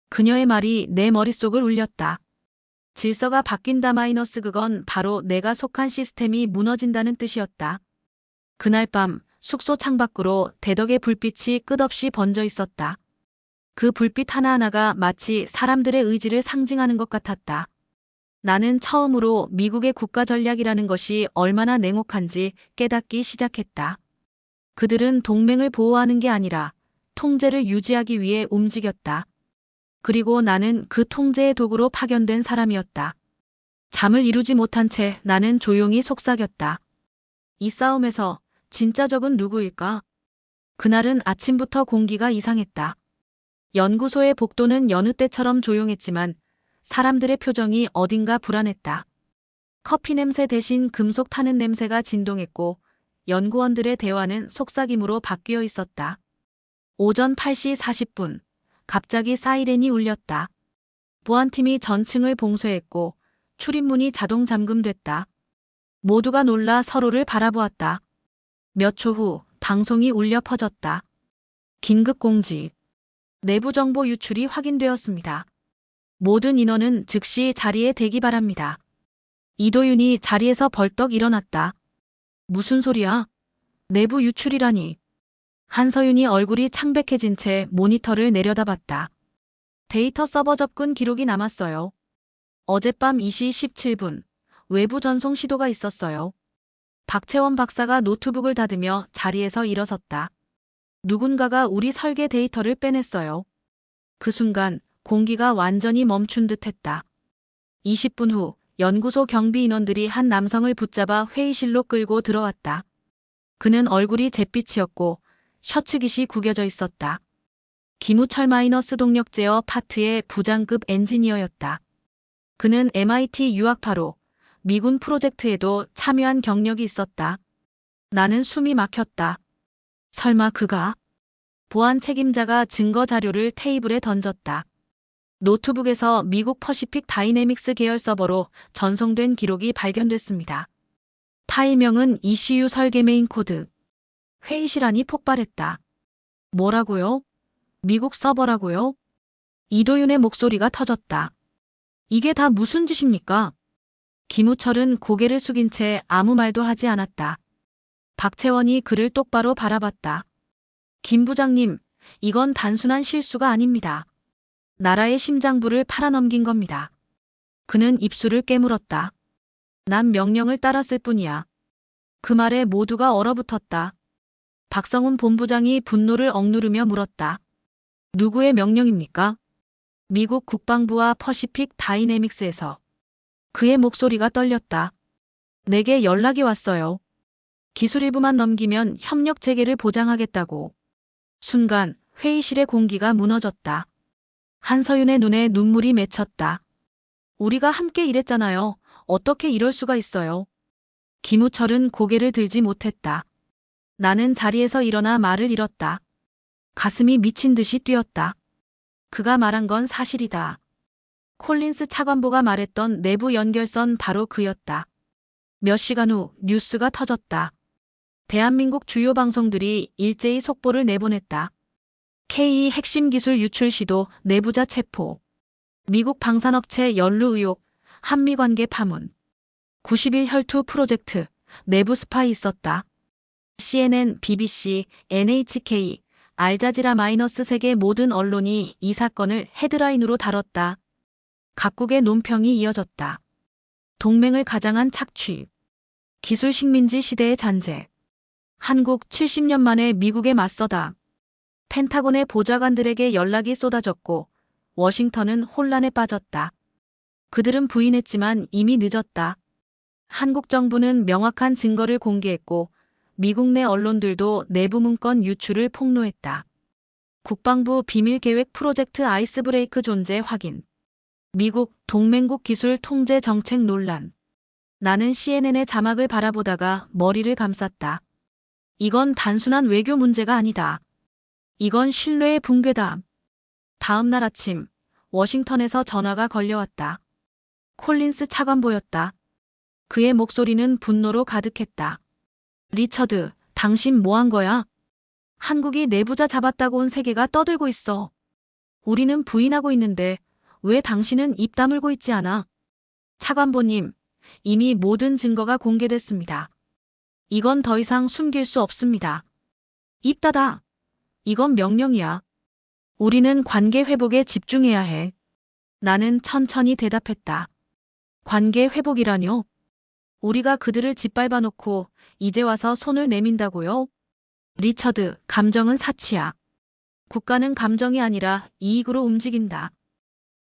그녀의 말이 내 머릿속을 울렸다. 질서가 바뀐다 마이너스 그건 바로 내가 속한 시스템이 무너진다는 뜻이었다. 그날 밤 숙소 창밖으로 대덕의 불빛이 끝없이 번져 있었다. 그 불빛 하나하나가 마치 사람들의 의지를 상징하는 것 같았다. 나는 처음으로 미국의 국가 전략이라는 것이 얼마나 냉혹한지 깨닫기 시작했다. 그들은 동맹을 보호하는 게 아니라 통제를 유지하기 위해 움직였다. 그리고 나는 그 통제의 도구로 파견된 사람이었다. 잠을 이루지 못한 채 나는 조용히 속삭였다. 이 싸움에서 진짜 적은 누구일까? 그날은 아침부터 공기가 이상했다. 연구소의 복도는 여느 때처럼 조용했지만 사람들의 표정이 어딘가 불안했다. 커피 냄새 대신 금속 타는 냄새가 진동했고 연구원들의 대화는 속삭임으로 바뀌어 있었다. 오전 8시 40분, 갑자기 사이렌이 울렸다. 보안팀이 전층을 봉쇄했고 출입문이 자동 잠금됐다. 모두가 놀라 서로를 바라보았다. 몇 초 후 방송이 울려 퍼졌다. 긴급 공지. 내부 정보 유출이 확인되었습니다. 모든 인원은 즉시 자리에 대기 바랍니다. 이도윤이 자리에서 벌떡 일어났다. 무슨 소리야? 내부 유출이라니. 한서윤이 얼굴이 창백해진 채 모니터를 내려다봤다. 데이터 서버 접근 기록이 남았어요. 어젯밤 2시 17분, 외부 전송 시도가 있었어요. 박채원 박사가 노트북을 닫으며 자리에서 일어섰다. 누군가가 우리 설계 데이터를 빼냈어요. 그 순간 공기가 완전히 멈춘 듯 했다. 20분 후 연구소 경비 인원들이 한 남성을 붙잡아 회의실로 끌고 들어왔다. 그는 얼굴이 잿빛이었고 셔츠깃이 구겨져 있었다. 김우철 마이너스 동력 제어 파트의 부장급 엔지니어였다. 그는 MIT 유학파로 미군 프로젝트에도 참여한 경력이 있었다. 나는 숨이 막혔다. 설마 그가? 보안 책임자가 증거 자료를 테이블에 던졌다. 노트북에서 미국 퍼시픽 다이내믹스 계열 서버로 전송된 기록이 발견됐습니다. 파일명은 ECU 설계 메인 코드. 회의실 안이 폭발했다. 뭐라고요? 미국 서버라고요? 이도윤의 목소리가 터졌다. 이게 다 무슨 짓입니까? 김우철은 고개를 숙인 채 아무 말도 하지 않았다. 박채원이 그를 똑바로 바라봤다. 김 부장님, 이건 단순한 실수가 아닙니다. 나라의 심장부를 팔아넘긴 겁니다. 그는 입술을 깨물었다. 난 명령을 따랐을 뿐이야. 그 말에 모두가 얼어붙었다. 박성훈 본부장이 분노를 억누르며 물었다. 누구의 명령입니까? 미국 국방부와 퍼시픽 다이내믹스에서. 그의 목소리가 떨렸다. 내게 연락이 왔어요. 기술 일부만 넘기면 협력 체계를 보장하겠다고. 순간 회의실의 공기가 무너졌다. 한서윤의 눈에 눈물이 맺혔다. 우리가 함께 일했잖아요. 어떻게 이럴 수가 있어요? 김우철은 고개를 들지 못했다. 나는 자리에서 일어나 말을 잃었다. 가슴이 미친 듯이 뛰었다. 그가 말한 건 사실이다. 콜린스 차관보가 말했던 내부 연결선 바로 그였다. 몇 시간 후 뉴스가 터졌다. 대한민국 주요 방송들이 일제히 속보를 내보냈다. K 핵심 기술 유출 시도 내부자 체포. 미국 방산업체 연루 의혹, 한미 관계 파문. 90일 혈투 프로젝트, 내부 스파이 있었다. CNN, BBC, NHK, 알자지라 마이너스 세계 모든 언론이 이 사건을 헤드라인으로 다뤘다. 각국의 논평이 이어졌다. 동맹을 가장한 착취, 기술 식민지 시대의 잔재, 한국 70년 만에 미국에 맞서다. 펜타곤의 보좌관들에게 연락이 쏟아졌고 워싱턴은 혼란에 빠졌다. 그들은 부인했지만 이미 늦었다. 한국 정부는 명확한 증거를 공개했고 미국 내 언론들도 내부 문건 유출을 폭로했다. 국방부 비밀계획 프로젝트 아이스브레이크 존재 확인. 미국 동맹국 기술 통제 정책 논란. 나는 CNN의 자막을 바라보다가 머리를 감쌌다. 이건 단순한 외교 문제가 아니다. 이건 신뢰의 붕괴다. 다음 날 아침 워싱턴에서 전화가 걸려왔다. 콜린스 차관보였다. 그의 목소리는 분노로 가득했다. 리처드, 당신 뭐 한 거야? 한국이 내부자 잡았다고 온 세계가 떠들고 있어. 우리는 부인하고 있는데 왜 당신은 입 다물고 있지 않아? 차관보님, 이미 모든 증거가 공개됐습니다. 이건 더 이상 숨길 수 없습니다. 입 닫아. 이건 명령이야. 우리는 관계 회복에 집중해야 해. 나는 천천히 대답했다. 관계 회복이라뇨? 우리가 그들을 짓밟아 놓고 이제 와서 손을 내민다고요? 리처드, 감정은 사치야. 국가는 감정이 아니라 이익으로 움직인다.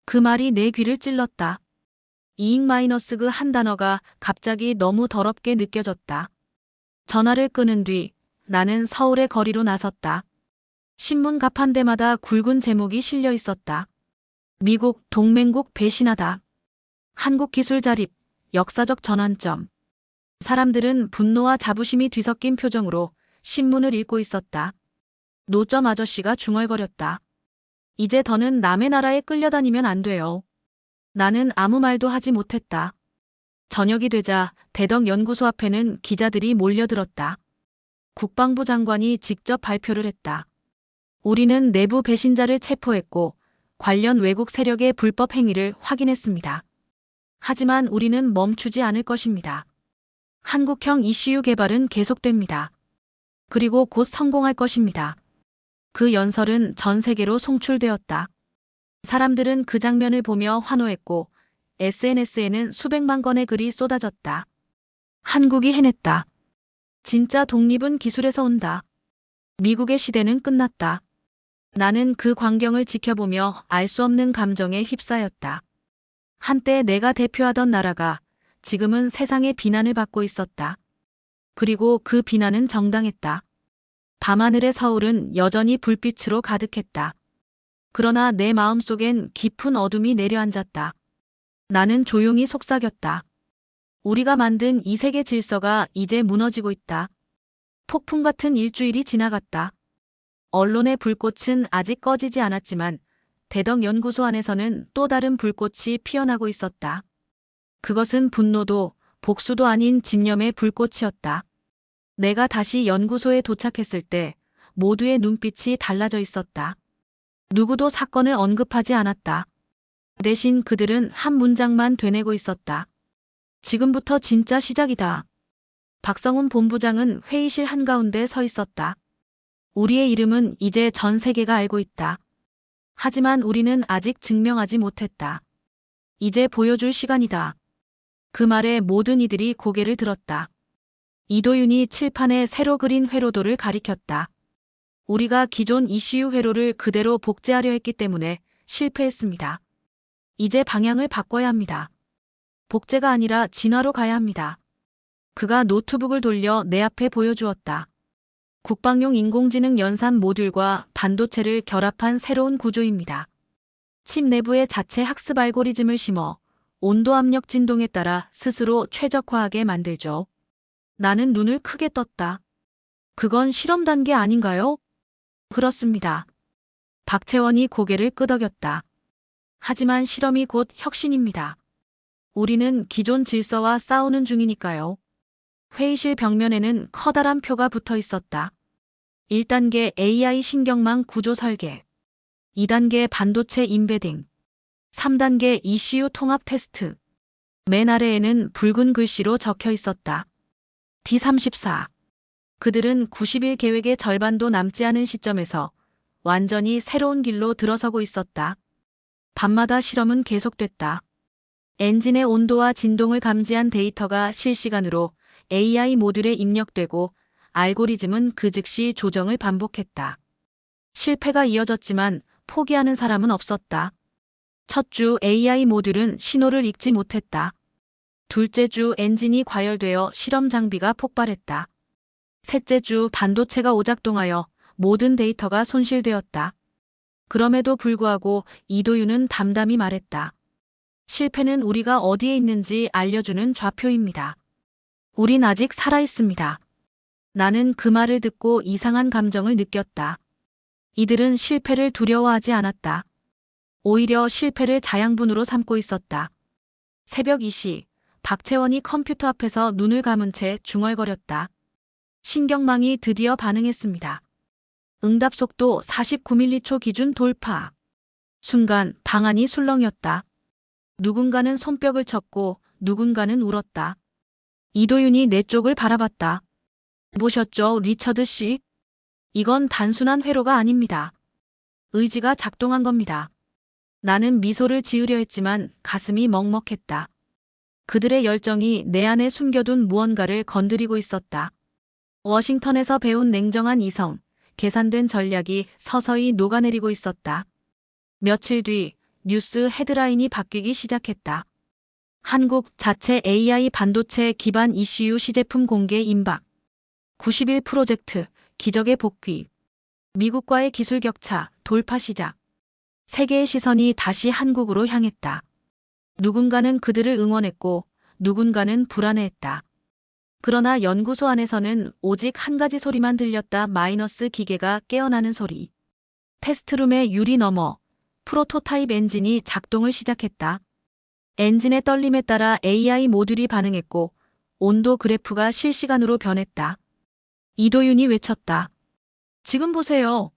그 말이 내 귀를 찔렀다. 이익 마이너스 그 한 단어가 갑자기 너무 더럽게 느껴졌다. 전화를 끊은 뒤 나는 서울의 거리로 나섰다. 신문 가판대마다 굵은 제목이 실려 있었다. 미국 동맹국 배신하다. 한국 기술 자립, 역사적 전환점. 사람들은 분노와 자부심이 뒤섞인 표정으로 신문을 읽고 있었다. 노점 아저씨가 중얼거렸다. 이제 더는 남의 나라에 끌려다니면 안 돼요. 나는 아무 말도 하지 못했다. 저녁이 되자 대덕 연구소 앞에는 기자들이 몰려들었다. 국방부 장관이 직접 발표를 했다. 우리는 내부 배신자를 체포했고 관련 외국 세력의 불법 행위를 확인했습니다. 하지만 우리는 멈추지 않을 것입니다. 한국형 ECU 개발은 계속됩니다. 그리고 곧 성공할 것입니다. 그 연설은 전 세계로 송출되었다. 사람들은 그 장면을 보며 환호했고 SNS에는 수백만 건의 글이 쏟아졌다. 한국이 해냈다. 진짜 독립은 기술에서 온다. 미국의 시대는 끝났다. 나는 그 광경을 지켜보며 알 수 없는 감정에 휩싸였다. 한때 내가 대표하던 나라가 지금은 세상의 비난을 받고 있었다. 그리고 그 비난은 정당했다. 밤하늘의 서울은 여전히 불빛으로 가득했다. 그러나 내 마음속엔 깊은 어둠이 내려앉았다. 나는 조용히 속삭였다. 우리가 만든 이 세계 질서가 이제 무너지고 있다. 폭풍 같은 일주일이 지나갔다. 언론의 불꽃은 아직 꺼지지 않았지만 대덕 연구소 안에서는 또 다른 불꽃이 피어나고 있었다. 그것은 분노도 복수도 아닌 집념의 불꽃이었다. 내가 다시 연구소에 도착했을 때 모두의 눈빛이 달라져 있었다. 누구도 사건을 언급하지 않았다. 대신 그들은 한 문장만 되뇌고 있었다. 지금부터 진짜 시작이다. 박성훈 본부장은 회의실 한가운데 서 있었다. 우리의 이름은 이제 전 세계가 알고 있다. 하지만 우리는 아직 증명하지 못했다. 이제 보여줄 시간이다. 그 말에 모든 이들이 고개를 들었다. 이도윤이 칠판에 새로 그린 회로도를 가리켰다. 우리가 기존 ECU 회로를 그대로 복제하려 했기 때문에 실패했습니다. 이제 방향을 바꿔야 합니다. 복제가 아니라 진화로 가야 합니다. 그가 노트북을 돌려 내 앞에 보여주었다. 국방용 인공지능 연산 모듈과 반도체를 결합한 새로운 구조입니다. 칩 내부에 자체 학습 알고리즘을 심어 온도 압력 진동에 따라 스스로 최적화하게 만들죠. 나는 눈을 크게 떴다. 그건 실험 단계 아닌가요? 그렇습니다. 박채원이 고개를 끄덕였다. 하지만 실험이 곧 혁신입니다. 우리는 기존 질서와 싸우는 중이니까요. 회의실 벽면에는 커다란 표가 붙어 있었다. 1단계 AI 신경망 구조 설계, 2단계 반도체 임베딩, 3단계 ECU 통합 테스트. 맨 아래에는 붉은 글씨로 적혀 있었다. D34. 그들은 90일 계획의 절반도 남지 않은 시점에서 완전히 새로운 길로 들어서고 있었다. 밤마다 실험은 계속됐다. 엔진의 온도와 진동을 감지한 데이터가 실시간으로 AI 모듈에 입력되고 알고리즘은 그 즉시 조정을 반복했다. 실패가 이어졌지만 포기하는 사람은 없었다. 첫 주 AI 모듈은 신호를 읽지 못했다. 둘째 주 엔진이 과열되어 실험 장비가 폭발했다. 셋째 주 반도체가 오작동하여 모든 데이터가 손실되었다. 그럼에도 불구하고 이도윤은 담담히 말했다. 실패는 우리가 어디에 있는지 알려주는 좌표입니다. 우린 아직 살아있습니다. 나는 그 말을 듣고 이상한 감정을 느꼈다. 이들은 실패를 두려워하지 않았다. 오히려 실패를 자양분으로 삼고 있었다. 새벽 2시, 박채원이 컴퓨터 앞에서 눈을 감은 채 중얼거렸다. 신경망이 드디어 반응했습니다. 응답 속도 49ms 기준 돌파. 순간 방안이 술렁였다. 누군가는 손뼉을 쳤고 누군가는 울었다. 이도윤이 내 쪽을 바라봤다. 보셨죠, 리처드 씨? 이건 단순한 회로가 아닙니다. 의지가 작동한 겁니다. 나는 미소를 지으려 했지만 가슴이 먹먹했다. 그들의 열정이 내 안에 숨겨둔 무언가를 건드리고 있었다. 워싱턴에서 배운 냉정한 이성, 계산된 전략이 서서히 녹아내리고 있었다. 며칠 뒤 뉴스 헤드라인이 바뀌기 시작했다. 한국 자체 AI 반도체 기반 ECU 시제품 공개 임박. 90일 프로젝트, 기적의 복귀. 미국과의 기술 격차, 돌파 시작. 세계의 시선이 다시 한국으로 향했다. 누군가는 그들을 응원했고 누군가는 불안해했다. 그러나 연구소 안에서는 오직 한 가지 소리만 들렸다. 마이너스 기계가 깨어나는 소리. 테스트룸의 유리 너머 프로토타입 엔진이 작동을 시작했다. 엔진의 떨림에 따라 AI 모듈이 반응했고 온도 그래프가 실시간으로 변했다. 이도윤이 외쳤다. 지금 보세요.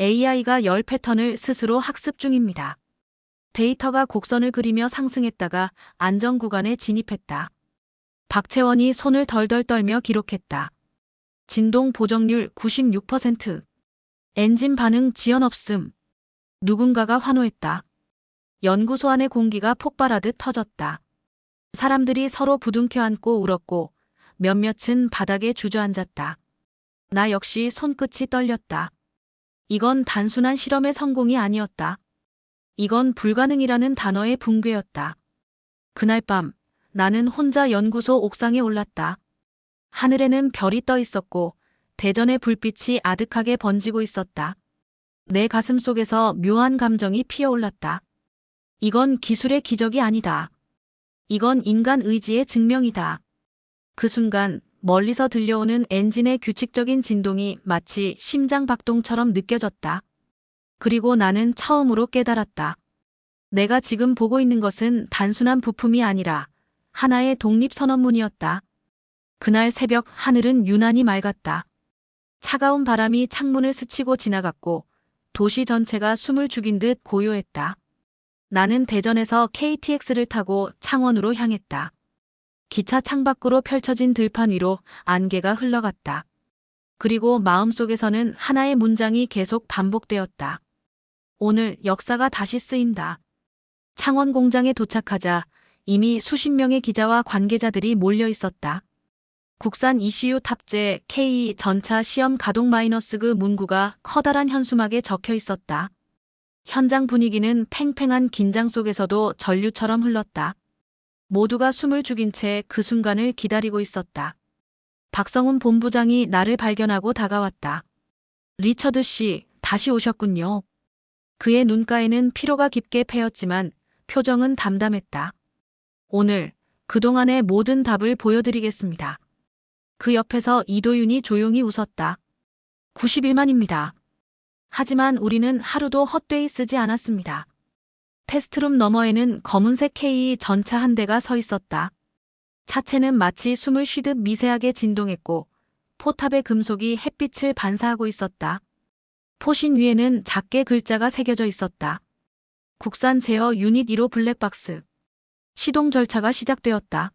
AI가 열 패턴을 스스로 학습 중입니다. 데이터가 곡선을 그리며 상승했다가 안정 구간에 진입했다. 박채원이 손을 덜덜 떨며 기록했다. 진동 보정률 96%. 엔진 반응 지연 없음. 누군가가 환호했다. 연구소 안의 공기가 폭발하듯 터졌다. 사람들이 서로 부둥켜 안고 울었고 몇몇은 바닥에 주저앉았다. 나 역시 손끝이 떨렸다. 이건 단순한 실험의 성공이 아니었다. 이건 불가능이라는 단어의 붕괴였다. 그날 밤 나는 혼자 연구소 옥상에 올랐다. 하늘에는 별이 떠 있었고 대전의 불빛이 아득하게 번지고 있었다. 내 가슴 속에서 묘한 감정이 피어올랐다. 이건 기술의 기적이 아니다. 이건 인간 의지의 증명이다. 그 순간 멀리서 들려오는 엔진의 규칙적인 진동이 마치 심장 박동처럼 느껴졌다. 그리고 나는 처음으로 깨달았다. 내가 지금 보고 있는 것은 단순한 부품이 아니라 하나의 독립선언문이었다. 그날 새벽 하늘은 유난히 맑았다. 차가운 바람이 창문을 스치고 지나갔고 도시 전체가 숨을 죽인 듯 고요했다. 나는 대전에서 KTX를 타고 창원으로 향했다. 기차 창밖으로 펼쳐진 들판 위로 안개가 흘러갔다. 그리고 마음속에서는 하나의 문장이 계속 반복되었다. 오늘 역사가 다시 쓰인다. 창원 공장에 도착하자 이미 수십 명의 기자와 관계자들이 몰려 있었다. 국산 ECU 탑재 K 전차 시험 가동 마이너스 그 문구가 커다란 현수막에 적혀 있었다. 현장 분위기는 팽팽한 긴장 속에서도 전류처럼 흘렀다. 모두가 숨을 죽인 채 그 순간을 기다리고 있었다. 박성훈 본부장이 나를 발견하고 다가왔다. 리처드 씨, 다시 오셨군요. 그의 눈가에는 피로가 깊게 패였지만 표정은 담담했다. 오늘 그동안의 모든 답을 보여드리겠습니다. 그 옆에서 이도윤이 조용히 웃었다. 90일만입니다. 하지만 우리는 하루도 헛되이 쓰지 않았습니다. 테스트룸 너머에는 검은색 K 전차 한 대가 서 있었다. 차체는 마치 숨을 쉬듯 미세하게 진동했고 포탑의 금속이 햇빛을 반사하고 있었다. 포신 위에는 작게 글자가 새겨져 있었다. 국산 제어 유닛 1호 블랙박스. 시동 절차가 시작되었다.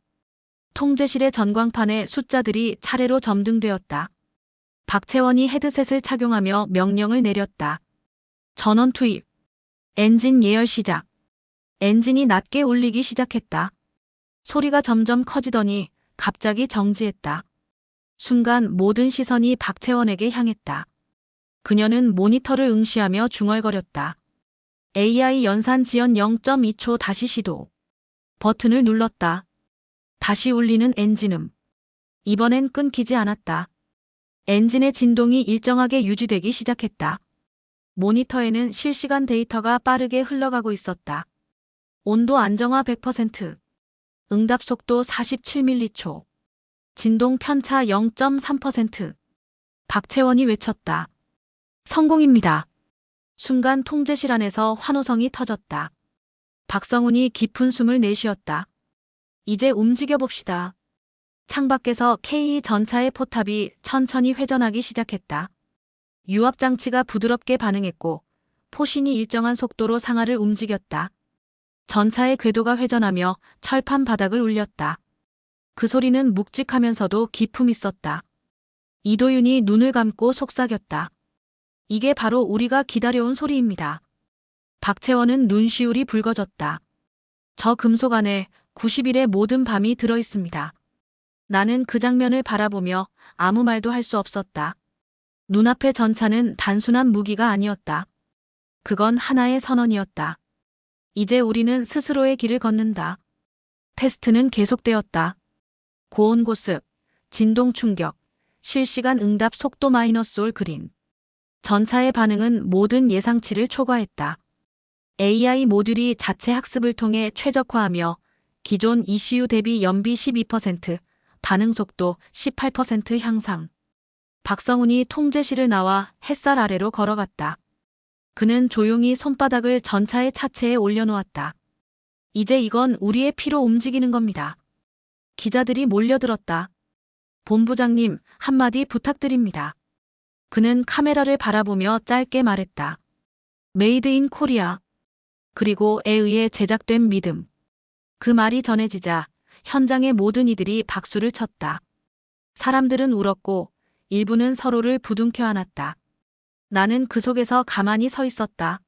통제실의 전광판에 숫자들이 차례로 점등되었다. 박채원이 헤드셋을 착용하며 명령을 내렸다. 전원 투입. 엔진 예열 시작. 엔진이 낮게 울리기 시작했다. 소리가 점점 커지더니 갑자기 정지했다. 순간 모든 시선이 박채원에게 향했다. 그녀는 모니터를 응시하며 중얼거렸다. AI 연산 지연 0.2초 다시 시도. 버튼을 눌렀다. 다시 울리는 엔진음. 이번엔 끊기지 않았다. 엔진의 진동이 일정하게 유지되기 시작했다. 모니터에는 실시간 데이터가 빠르게 흘러가고 있었다. 온도 안정화 100%. 응답 속도 47m초. 진동 편차 0.3%. 박채원이 외쳤다. 성공입니다. 순간 통제실 안에서 환호성이 터졌다. 박성훈이 깊은 숨을 내쉬었다. 이제 움직여봅시다. 창밖에서 K 전차의 포탑이 천천히 회전하기 시작했다. 유압장치가 부드럽게 반응했고 포신이 일정한 속도로 상하를 움직였다. 전차의 궤도가 회전하며 철판 바닥을 울렸다. 그 소리는 묵직하면서도 기품 있었다. 이도윤이 눈을 감고 속삭였다. 이게 바로 우리가 기다려온 소리입니다. 박채원은 눈시울이 붉어졌다. 저 금속 안에 90일의 모든 밤이 들어있습니다. 나는 그 장면을 바라보며 아무 말도 할 수 없었다. 눈앞의 전차는 단순한 무기가 아니었다. 그건 하나의 선언이었다. 이제 우리는 스스로의 길을 걷는다. 테스트는 계속되었다. 고온 고습, 진동 충격, 실시간 응답 속도 -올 그린. 전차의 반응은 모든 예상치를 초과했다. AI 모듈이 자체 학습을 통해 최적화하며 기존 ECU 대비 연비 12%, 반응 속도 18% 향상. 박성훈이 통제실을 나와 햇살 아래로 걸어갔다. 그는 조용히 손바닥을 전차의 차체에 올려놓았다. 이제 이건 우리의 피로 움직이는 겁니다. 기자들이 몰려들었다. 본부장님, 한마디 부탁드립니다. 그는 카메라를 바라보며 짧게 말했다. 메이드 인 코리아. 그리고 에 의해 제작된 믿음. 그 말이 전해지자 현장의 모든 이들이 박수를 쳤다. 사람들은 울었고 일부는 서로를 부둥켜 안았다. 나는 그 속에서 가만히 서 있었다.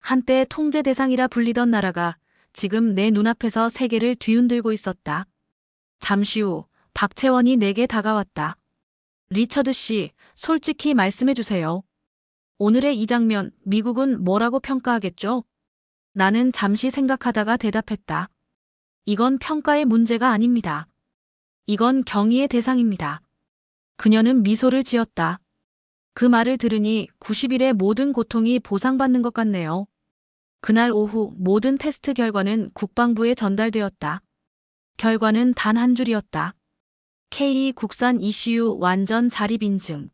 한때 통제 대상이라 불리던 나라가 지금 내 눈앞에서 세계를 뒤흔들고 있었다. 잠시 후 박채원이 내게 다가왔다. 리처드 씨, 솔직히 말씀해 주세요. 오늘의 이 장면, 미국은 뭐라고 평가하겠죠? 나는 잠시 생각하다가 대답했다. 이건 평가의 문제가 아닙니다. 이건 경의의 대상입니다. 그녀는 미소를 지었다. 그 말을 들으니 90일의 모든 고통이 보상받는 것 같네요. 그날 오후 모든 테스트 결과는 국방부에 전달되었다. 결과는 단 한 줄이었다. K 국산 ECU 완전 자립 인증.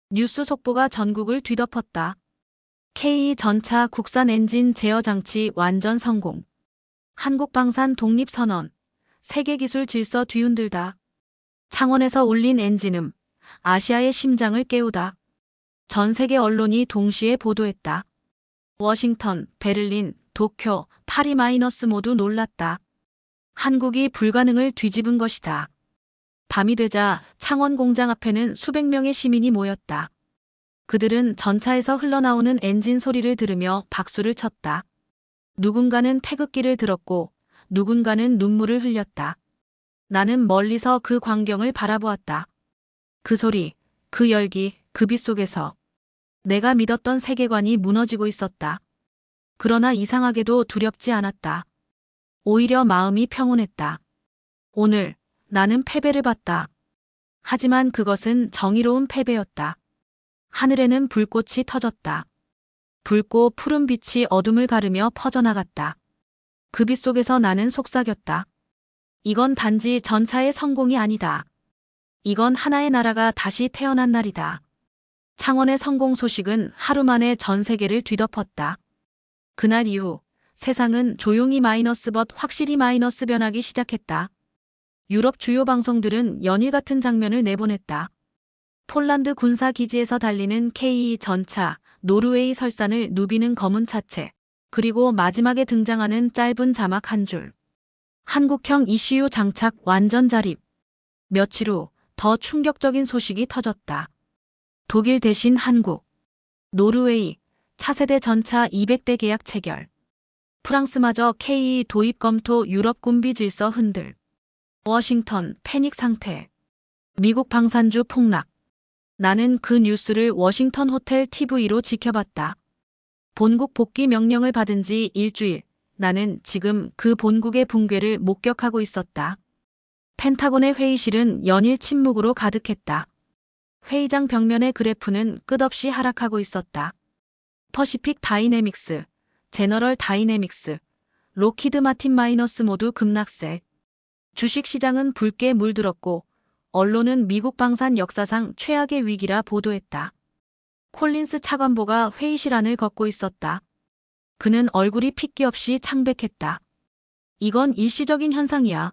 뉴스 속보가 전국을 뒤덮었다. K 전차 국산 엔진 제어 장치 완전 성공. 한국방산 독립선언. 세계기술 질서 뒤흔들다. 창원에서 울린 엔진음. 아시아의 심장을 깨우다. 전 세계 언론이 동시에 보도했다. 워싱턴, 베를린, 도쿄, 파리 모두 놀랐다. 한국이 불가능을 뒤집은 것이다. 밤이 되자 창원 공장 앞에는 수백 명의 시민이 모였다. 그들은 전차에서 흘러나오는 엔진 소리를 들으며 박수를 쳤다. 누군가는 태극기를 들었고 누군가는 눈물을 흘렸다. 나는 멀리서 그 광경을 바라보았다. 그 소리, 그 열기, 그 빛 속에서 내가 믿었던 세계관이 무너지고 있었다. 그러나 이상하게도 두렵지 않았다. 오히려 마음이 평온했다. 오늘 나는 패배를 봤다. 하지만 그것은 정의로운 패배였다. 하늘에는 불꽃이 터졌다. 붉고 푸른 빛이 어둠을 가르며 퍼져나갔다. 그 빛 속에서 나는 속삭였다. 이건 단지 전차의 성공이 아니다. 이건 하나의 나라가 다시 태어난 날이다. 창원의 성공 소식은 하루 만에 전 세계를 뒤덮었다. 그날 이후 세상은 조용히 확실히 변하기 시작했다. 유럽 주요 방송들은 연일 같은 장면을 내보냈다. 폴란드 군사기지에서 달리는 K 전차, 노르웨이 설산을 누비는 검은 차체, 그리고 마지막에 등장하는 짧은 자막 한 줄. 한국형 ECU 장착 완전 자립. 며칠 후 더 충격적인 소식이 터졌다. 독일 대신 한국, 노르웨이, 차세대 전차 200대 계약 체결. 프랑스마저 KE 도입 검토 유럽 군비 질서 흔들. 워싱턴 패닉 상태. 미국 방산주 폭락. 나는 그 뉴스를 워싱턴 호텔 TV로 지켜봤다. 본국 복귀 명령을 받은 지 일주일. 나는 지금 그 본국의 붕괴를 목격하고 있었다. 펜타곤의 회의실은 연일 침묵으로 가득했다. 회의장 벽면의 그래프는 끝없이 하락하고 있었다. 퍼시픽 다이내믹스, 제너럴 다이내믹스, 로키드 마틴 마이너스 모두 급락세. 주식시장은 붉게 물들었고 언론은 미국 방산 역사상 최악의 위기라 보도했다. 콜린스 차관보가 회의실 안을 걷고 있었다. 그는 얼굴이 핏기 없이 창백했다. 이건 일시적인 현상이야.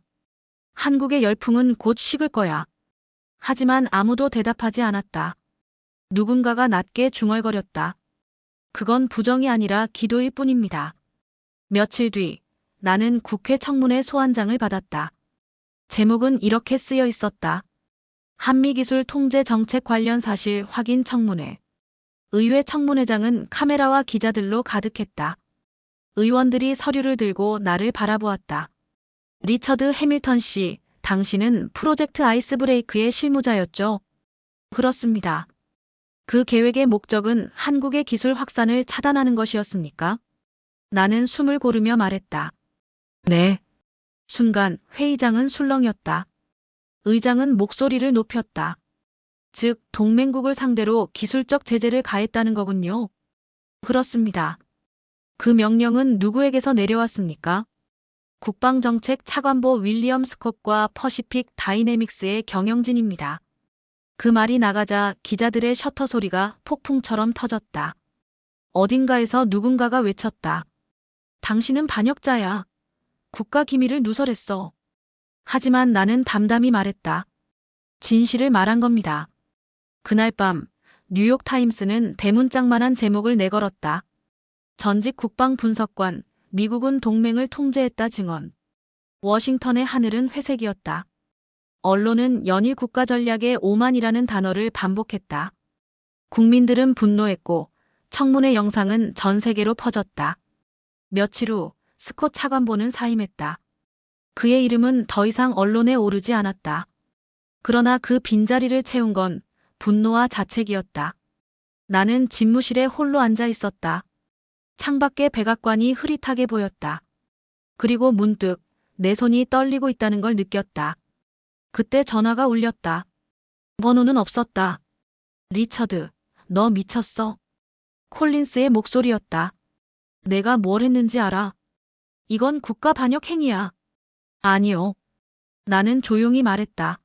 한국의 열풍은 곧 식을 거야. 하지만 아무도 대답하지 않았다. 누군가가 낮게 중얼거렸다. 그건 부정이 아니라 기도일 뿐입니다. 며칠 뒤 나는 국회 청문회 소환장을 받았다. 제목은 이렇게 쓰여 있었다. 한미기술 통제 정책 관련 사실 확인 청문회. 의회 청문회장은 카메라와 기자들로 가득했다. 의원들이 서류를 들고 나를 바라보았다. 리처드 해밀턴 씨, 당신은 프로젝트 아이스 브레이크의 실무자였죠? 그렇습니다. 그 계획의 목적은 한국의 기술 확산을 차단하는 것이었습니까? 나는 숨을 고르며 말했다. 네. 순간 회의장은 술렁였다. 의장은 목소리를 높였다. 즉, 동맹국을 상대로 기술적 제재를 가했다는 거군요. 그렇습니다. 그 명령은 누구에게서 내려왔습니까? 국방정책 차관보 윌리엄 스콧과 퍼시픽 다이내믹스의 경영진입니다. 그 말이 나가자 기자들의 셔터 소리가 폭풍처럼 터졌다. 어딘가에서 누군가가 외쳤다. 당신은 반역자야. 국가 기밀을 누설했어. 하지만 나는 담담히 말했다. 진실을 말한 겁니다. 그날 밤 뉴욕타임스는 대문짝만한 제목을 내걸었다. 전직 국방분석관, 미국은 동맹을 통제했다 증언. 워싱턴의 하늘은 회색이었다. 언론은 연일 국가전략의 오만이라는 단어를 반복했다. 국민들은 분노했고 청문회 영상은 전 세계로 퍼졌다. 며칠 후 스콧 차관보는 사임했다. 그의 이름은 더 이상 언론에 오르지 않았다. 그러나 그 빈자리를 채운 건 분노와 자책이었다. 나는 집무실에 홀로 앉아 있었다. 창밖의 백악관이 흐릿하게 보였다. 그리고 문득 내 손이 떨리고 있다는 걸 느꼈다. 그때 전화가 울렸다. 번호는 없었다. 리처드, 너 미쳤어. 콜린스의 목소리였다. 내가 뭘 했는지 알아? 이건 국가 반역 행위야. 아니요. 나는 조용히 말했다.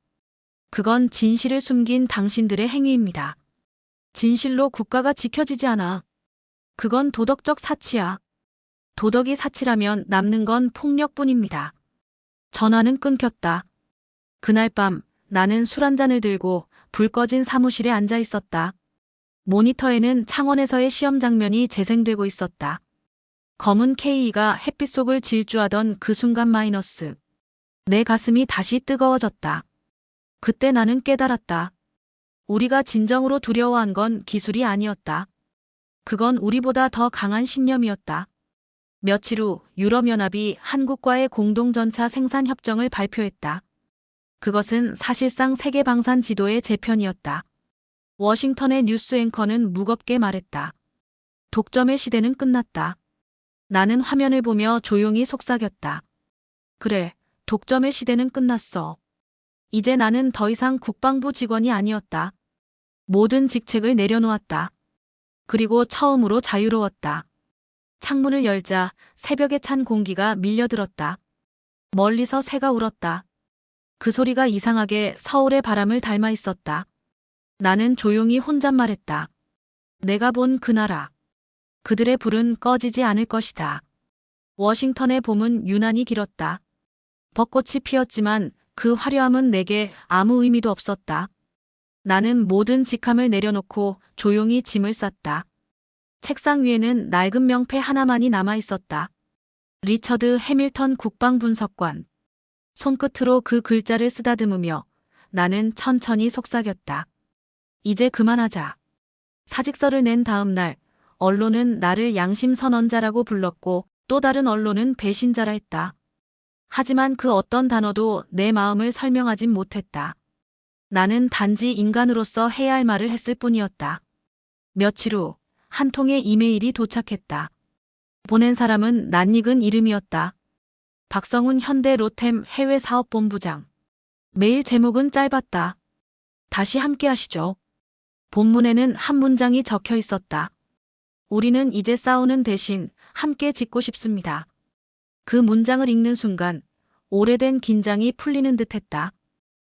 그건 진실을 숨긴 당신들의 행위입니다. 진실로 국가가 지켜지지 않아. 그건 도덕적 사치야. 도덕이 사치라면 남는 건 폭력뿐입니다. 전화는 끊겼다. 그날 밤 나는 술 한 잔을 들고 불 꺼진 사무실에 앉아 있었다. 모니터에는 창원에서의 시험 장면이 재생되고 있었다. 검은 K가 햇빛 속을 질주하던 그 순간 마이너스. 내 가슴이 다시 뜨거워졌다. 그때 나는 깨달았다. 우리가 진정으로 두려워한 건 기술이 아니었다. 그건 우리보다 더 강한 신념이었다. 며칠 후 유럽연합이 한국과의 공동전차 생산 협정을 발표했다. 그것은 사실상 세계 방산 지도의 재편이었다. 워싱턴의 뉴스 앵커는 무겁게 말했다. 독점의 시대는 끝났다. 나는 화면을 보며 조용히 속삭였다. 그래, 독점의 시대는 끝났어. 이제 나는 더 이상 국방부 직원이 아니었다. 모든 직책을 내려놓았다. 그리고 처음으로 자유로웠다. 창문을 열자 새벽에 찬 공기가 밀려들었다. 멀리서 새가 울었다. 그 소리가 이상하게 서울의 바람을 닮아 있었다. 나는 조용히 혼잣말했다. 내가 본 그 나라. 그들의 불은 꺼지지 않을 것이다. 워싱턴의 봄은 유난히 길었다. 벚꽃이 피었지만 그 화려함은 내게 아무 의미도 없었다. 나는 모든 직함을 내려놓고 조용히 짐을 쌌다. 책상 위에는 낡은 명패 하나만이 남아 있었다. 리처드 해밀턴 국방분석관. 손끝으로 그 글자를 쓰다듬으며 나는 천천히 속삭였다. 이제 그만하자. 사직서를 낸 다음 날 언론은 나를 양심선언자라고 불렀고 또 다른 언론은 배신자라 했다. 하지만 그 어떤 단어도 내 마음을 설명하진 못했다. 나는 단지 인간으로서 해야 할 말을 했을 뿐이었다. 며칠 후 한 통의 이메일이 도착했다. 보낸 사람은 낯익은 이름이었다. 박성훈 현대 로템 해외사업본부장. 메일 제목은 짧았다. 다시 함께 하시죠. 본문에는 한 문장이 적혀 있었다. 우리는 이제 싸우는 대신 함께 짓고 싶습니다. 그 문장을 읽는 순간 오래된 긴장이 풀리는 듯했다.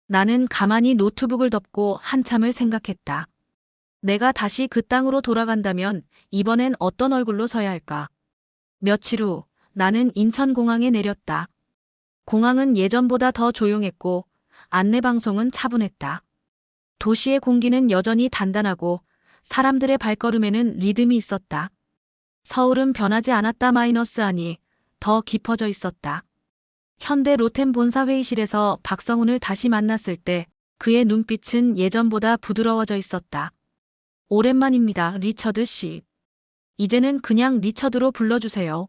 나는 가만히 노트북을 덮고 한참을 생각했다. 내가 다시 그 땅으로 돌아간다면 이번엔 어떤 얼굴로 서야 할까? 며칠 후 나는 인천공항에 내렸다. 공항은 예전보다 더 조용했고 안내방송은 차분했다. 도시의 공기는 여전히 단단하고 사람들의 발걸음에는 리듬이 있었다. 서울은 변하지 않았다 마이너스 아니 더 깊어져 있었다. 현대 로템 본사 회의실에서 박성훈을 다시 만났을 때 그의 눈빛은 예전보다 부드러워져 있었다. 오랜만입니다, 리처드 씨. 이제는 그냥 리처드로 불러주세요.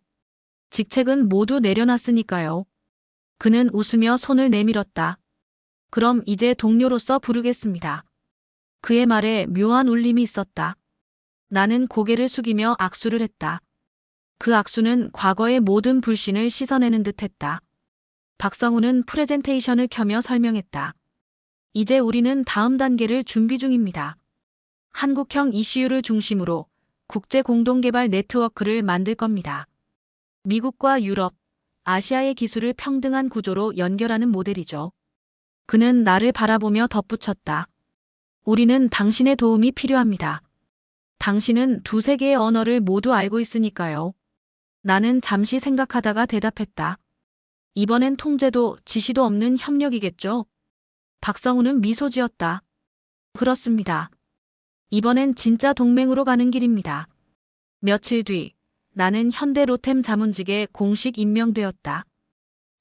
직책은 모두 내려놨으니까요. 그는 웃으며 손을 내밀었다. 그럼 이제 동료로서 부르겠습니다. 그의 말에 묘한 울림이 있었다. 나는 고개를 숙이며 악수를 했다. 그 악수는 과거의 모든 불신을 씻어내는 듯했다. 박성훈은 프레젠테이션을 켜며 설명했다. 이제 우리는 다음 단계를 준비 중입니다. 한국형 ECU를 중심으로 국제 공동개발 네트워크를 만들 겁니다. 미국과 유럽, 아시아의 기술을 평등한 구조로 연결하는 모델이죠. 그는 나를 바라보며 덧붙였다. 우리는 당신의 도움이 필요합니다. 당신은 두세 개의 언어를 모두 알고 있으니까요. 나는 잠시 생각하다가 대답했다. 이번엔 통제도 지시도 없는 협력이겠죠? 박성훈은 미소 지었다. 그렇습니다. 이번엔 진짜 동맹으로 가는 길입니다. 며칠 뒤 나는 현대 로템 자문직에 공식 임명되었다.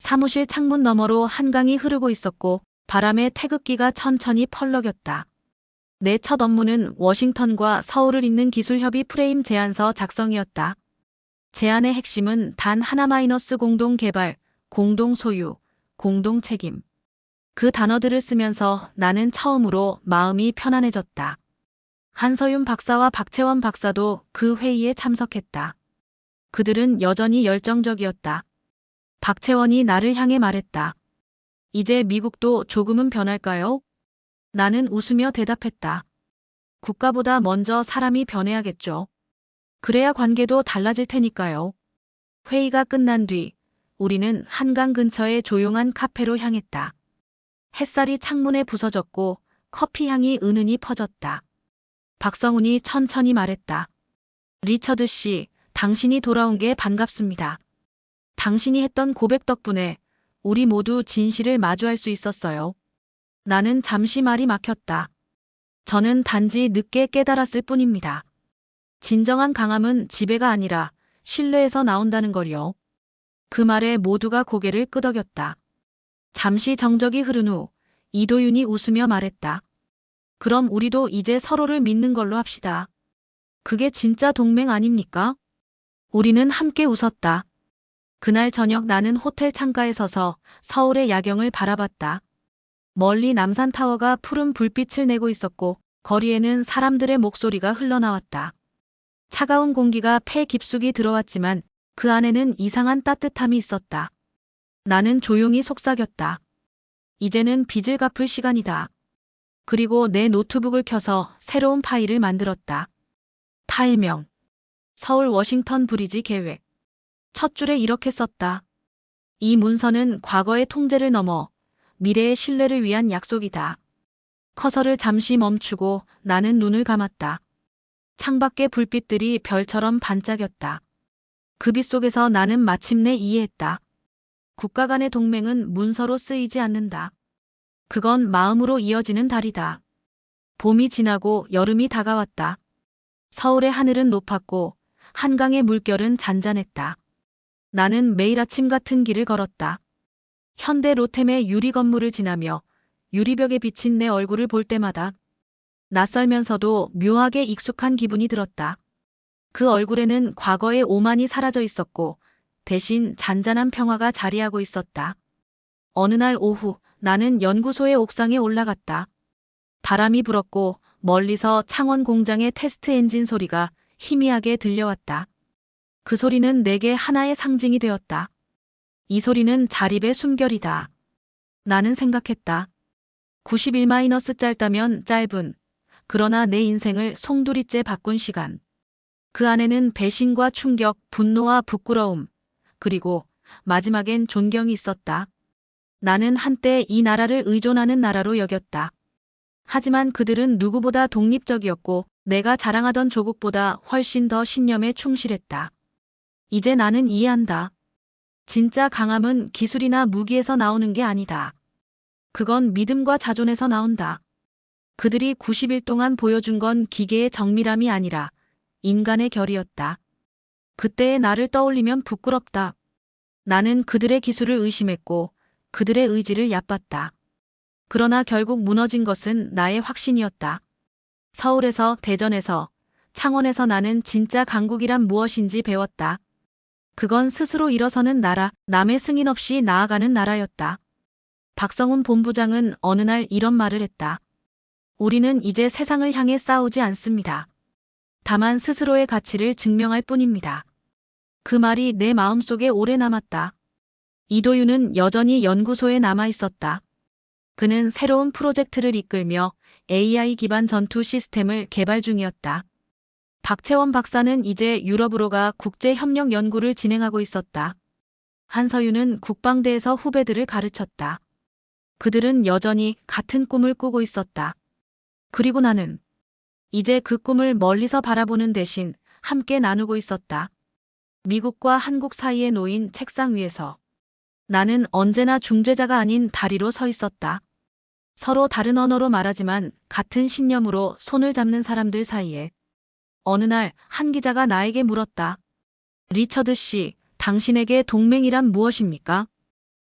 사무실 창문 너머로 한강이 흐르고 있었고 바람에 태극기가 천천히 펄럭였다. 내 첫 업무는 워싱턴과 서울을 잇는 기술협의 프레임 제안서 작성이었다. 제안의 핵심은 단 하나 마이너스 공동 개발, 공동 소유, 공동 책임. 그 단어들을 쓰면서 나는 처음으로 마음이 편안해졌다. 한서윤 박사와 박채원 박사도 그 회의에 참석했다. 그들은 여전히 열정적이었다. 박채원이 나를 향해 말했다. 이제 미국도 조금은 변할까요? 나는 웃으며 대답했다. 국가보다 먼저 사람이 변해야겠죠. 그래야 관계도 달라질 테니까요. 회의가 끝난 뒤 우리는 한강 근처의 조용한 카페로 향했다. 햇살이 창문에 부서졌고 커피 향이 은은히 퍼졌다. 박성훈이 천천히 말했다. 리처드 씨, 당신이 돌아온 게 반갑습니다. 당신이 했던 고백 덕분에 우리 모두 진실을 마주할 수 있었어요. 나는 잠시 말이 막혔다. 저는 단지 늦게 깨달았을 뿐입니다. 진정한 강함은 지배가 아니라 신뢰에서 나온다는 걸요. 그 말에 모두가 고개를 끄덕였다. 잠시 정적이 흐른 후 이도윤이 웃으며 말했다. 그럼 우리도 이제 서로를 믿는 걸로 합시다. 그게 진짜 동맹 아닙니까? 우리는 함께 웃었다. 그날 저녁 나는 호텔 창가에 서서 서울의 야경을 바라봤다. 멀리 남산타워가 푸른 불빛을 내고 있었고 거리에는 사람들의 목소리가 흘러나왔다. 차가운 공기가 폐 깊숙이 들어왔지만 그 안에는 이상한 따뜻함이 있었다. 나는 조용히 속삭였다. 이제는 빚을 갚을 시간이다. 그리고 내 노트북을 켜서 새로운 파일을 만들었다. 파일명. 서울 워싱턴 브리지 계획. 첫 줄에 이렇게 썼다. 이 문서는 과거의 통제를 넘어 미래의 신뢰를 위한 약속이다. 커서를 잠시 멈추고 나는 눈을 감았다. 창밖의 불빛들이 별처럼 반짝였다. 그 빛 속에서 나는 마침내 이해했다. 국가 간의 동맹은 문서로 쓰이지 않는다. 그건 마음으로 이어지는 달이다. 봄이 지나고 여름이 다가왔다. 서울의 하늘은 높았고 한강의 물결은 잔잔했다. 나는 매일 아침 같은 길을 걸었다. 현대 로템의 유리 건물을 지나며 유리벽에 비친 내 얼굴을 볼 때마다 낯설면서도 묘하게 익숙한 기분이 들었다. 그 얼굴에는 과거의 오만이 사라져 있었고 대신 잔잔한 평화가 자리하고 있었다. 어느 날 오후 나는 연구소의 옥상에 올라갔다. 바람이 불었고 멀리서 창원 공장의 테스트 엔진 소리가 희미하게 들려왔다. 그 소리는 내게 하나의 상징이 되었다. 이 소리는 자립의 숨결이다. 나는 생각했다. 91- 짧다면 짧은, 그러나 내 인생을 송두리째 바꾼 시간. 그 안에는 배신과 충격, 분노와 부끄러움, 그리고 마지막엔 존경이 있었다. 나는 한때 이 나라를 의존하는 나라로 여겼다. 하지만 그들은 누구보다 독립적이었고 내가 자랑하던 조국보다 훨씬 더 신념에 충실했다. 이제 나는 이해한다. 진짜 강함은 기술이나 무기에서 나오는 게 아니다. 그건 믿음과 자존에서 나온다. 그들이 90일 동안 보여준 건 기계의 정밀함이 아니라 인간의 결이었다. 그때의 나를 떠올리면 부끄럽다. 나는 그들의 기술을 의심했고 그들의 의지를 얕봤다. 그러나 결국 무너진 것은 나의 확신이었다. 서울에서, 대전에서, 창원에서 나는 진짜 강국이란 무엇인지 배웠다. 그건 스스로 일어서는 나라, 남의 승인 없이 나아가는 나라였다. 박성훈 본부장은 어느 날 이런 말을 했다. 우리는 이제 세상을 향해 싸우지 않습니다. 다만 스스로의 가치를 증명할 뿐입니다. 그 말이 내 마음속에 오래 남았다. 이도윤은 여전히 연구소에 남아 있었다. 그는 새로운 프로젝트를 이끌며 AI 기반 전투 시스템을 개발 중이었다. 박채원 박사는 이제 유럽으로 가 국제협력 연구를 진행하고 있었다. 한서윤은 국방대에서 후배들을 가르쳤다. 그들은 여전히 같은 꿈을 꾸고 있었다. 그리고 나는 이제 그 꿈을 멀리서 바라보는 대신 함께 나누고 있었다. 미국과 한국 사이에 놓인 책상 위에서 나는 언제나 중재자가 아닌 다리로 서 있었다. 서로 다른 언어로 말하지만 같은 신념으로 손을 잡는 사람들 사이에. 어느 날 한 기자가 나에게 물었다. 리처드 씨, 당신에게 동맹이란 무엇입니까?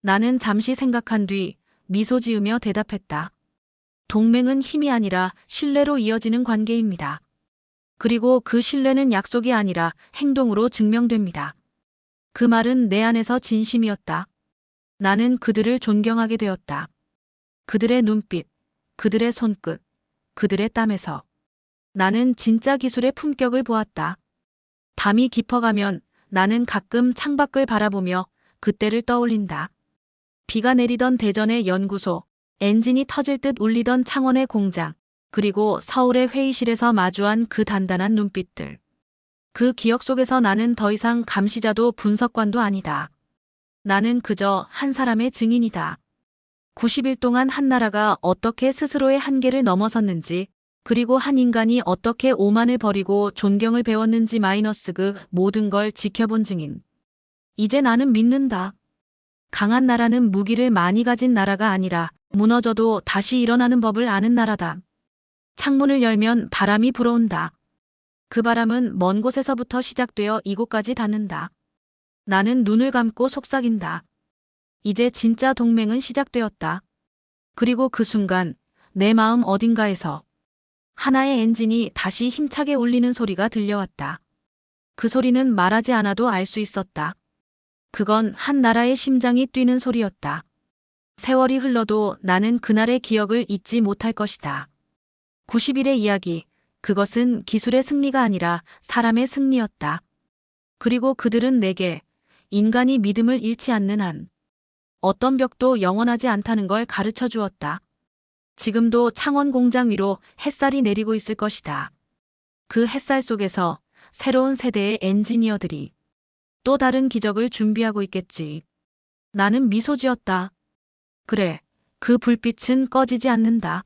나는 잠시 생각한 뒤 미소 지으며 대답했다. 동맹은 힘이 아니라 신뢰로 이어지는 관계입니다. 그리고 그 신뢰는 약속이 아니라 행동으로 증명됩니다. 그 말은 내 안에서 진심이었다. 나는 그들을 존경하게 되었다. 그들의 눈빛, 그들의 손끝, 그들의 땀에서 나는 진짜 기술의 품격을 보았다. 밤이 깊어가면 나는 가끔 창밖을 바라보며 그때를 떠올린다. 비가 내리던 대전의 연구소, 엔진이 터질 듯 울리던 창원의 공장, 그리고 서울의 회의실에서 마주한 그 단단한 눈빛들. 그 기억 속에서 나는 더 이상 감시자도 분석관도 아니다. 나는 그저 한 사람의 증인이다. 90일 동안 한 나라가 어떻게 스스로의 한계를 넘어섰는지, 그리고 한 인간이 어떻게 오만을 버리고 존경을 배웠는지 마이너스 그 모든 걸 지켜본 증인. 이제 나는 믿는다. 강한 나라는 무기를 많이 가진 나라가 아니라 무너져도 다시 일어나는 법을 아는 나라다. 창문을 열면 바람이 불어온다. 그 바람은 먼 곳에서부터 시작되어 이곳까지 닿는다. 나는 눈을 감고 속삭인다. 이제 진짜 동맹은 시작되었다. 그리고 그 순간 내 마음 어딘가에서 하나의 엔진이 다시 힘차게 울리는 소리가 들려왔다. 그 소리는 말하지 않아도 알 수 있었다. 그건 한 나라의 심장이 뛰는 소리였다. 세월이 흘러도 나는 그날의 기억을 잊지 못할 것이다. 90일의 이야기, 그것은 기술의 승리가 아니라 사람의 승리였다. 그리고 그들은 내게 인간이 믿음을 잃지 않는 한 어떤 벽도 영원하지 않다는 걸 가르쳐 주었다. 지금도 창원 공장 위로 햇살이 내리고 있을 것이다. 그 햇살 속에서 새로운 세대의 엔지니어들이 또 다른 기적을 준비하고 있겠지. 나는 미소 지었다. 그래, 그 불빛은 꺼지지 않는다.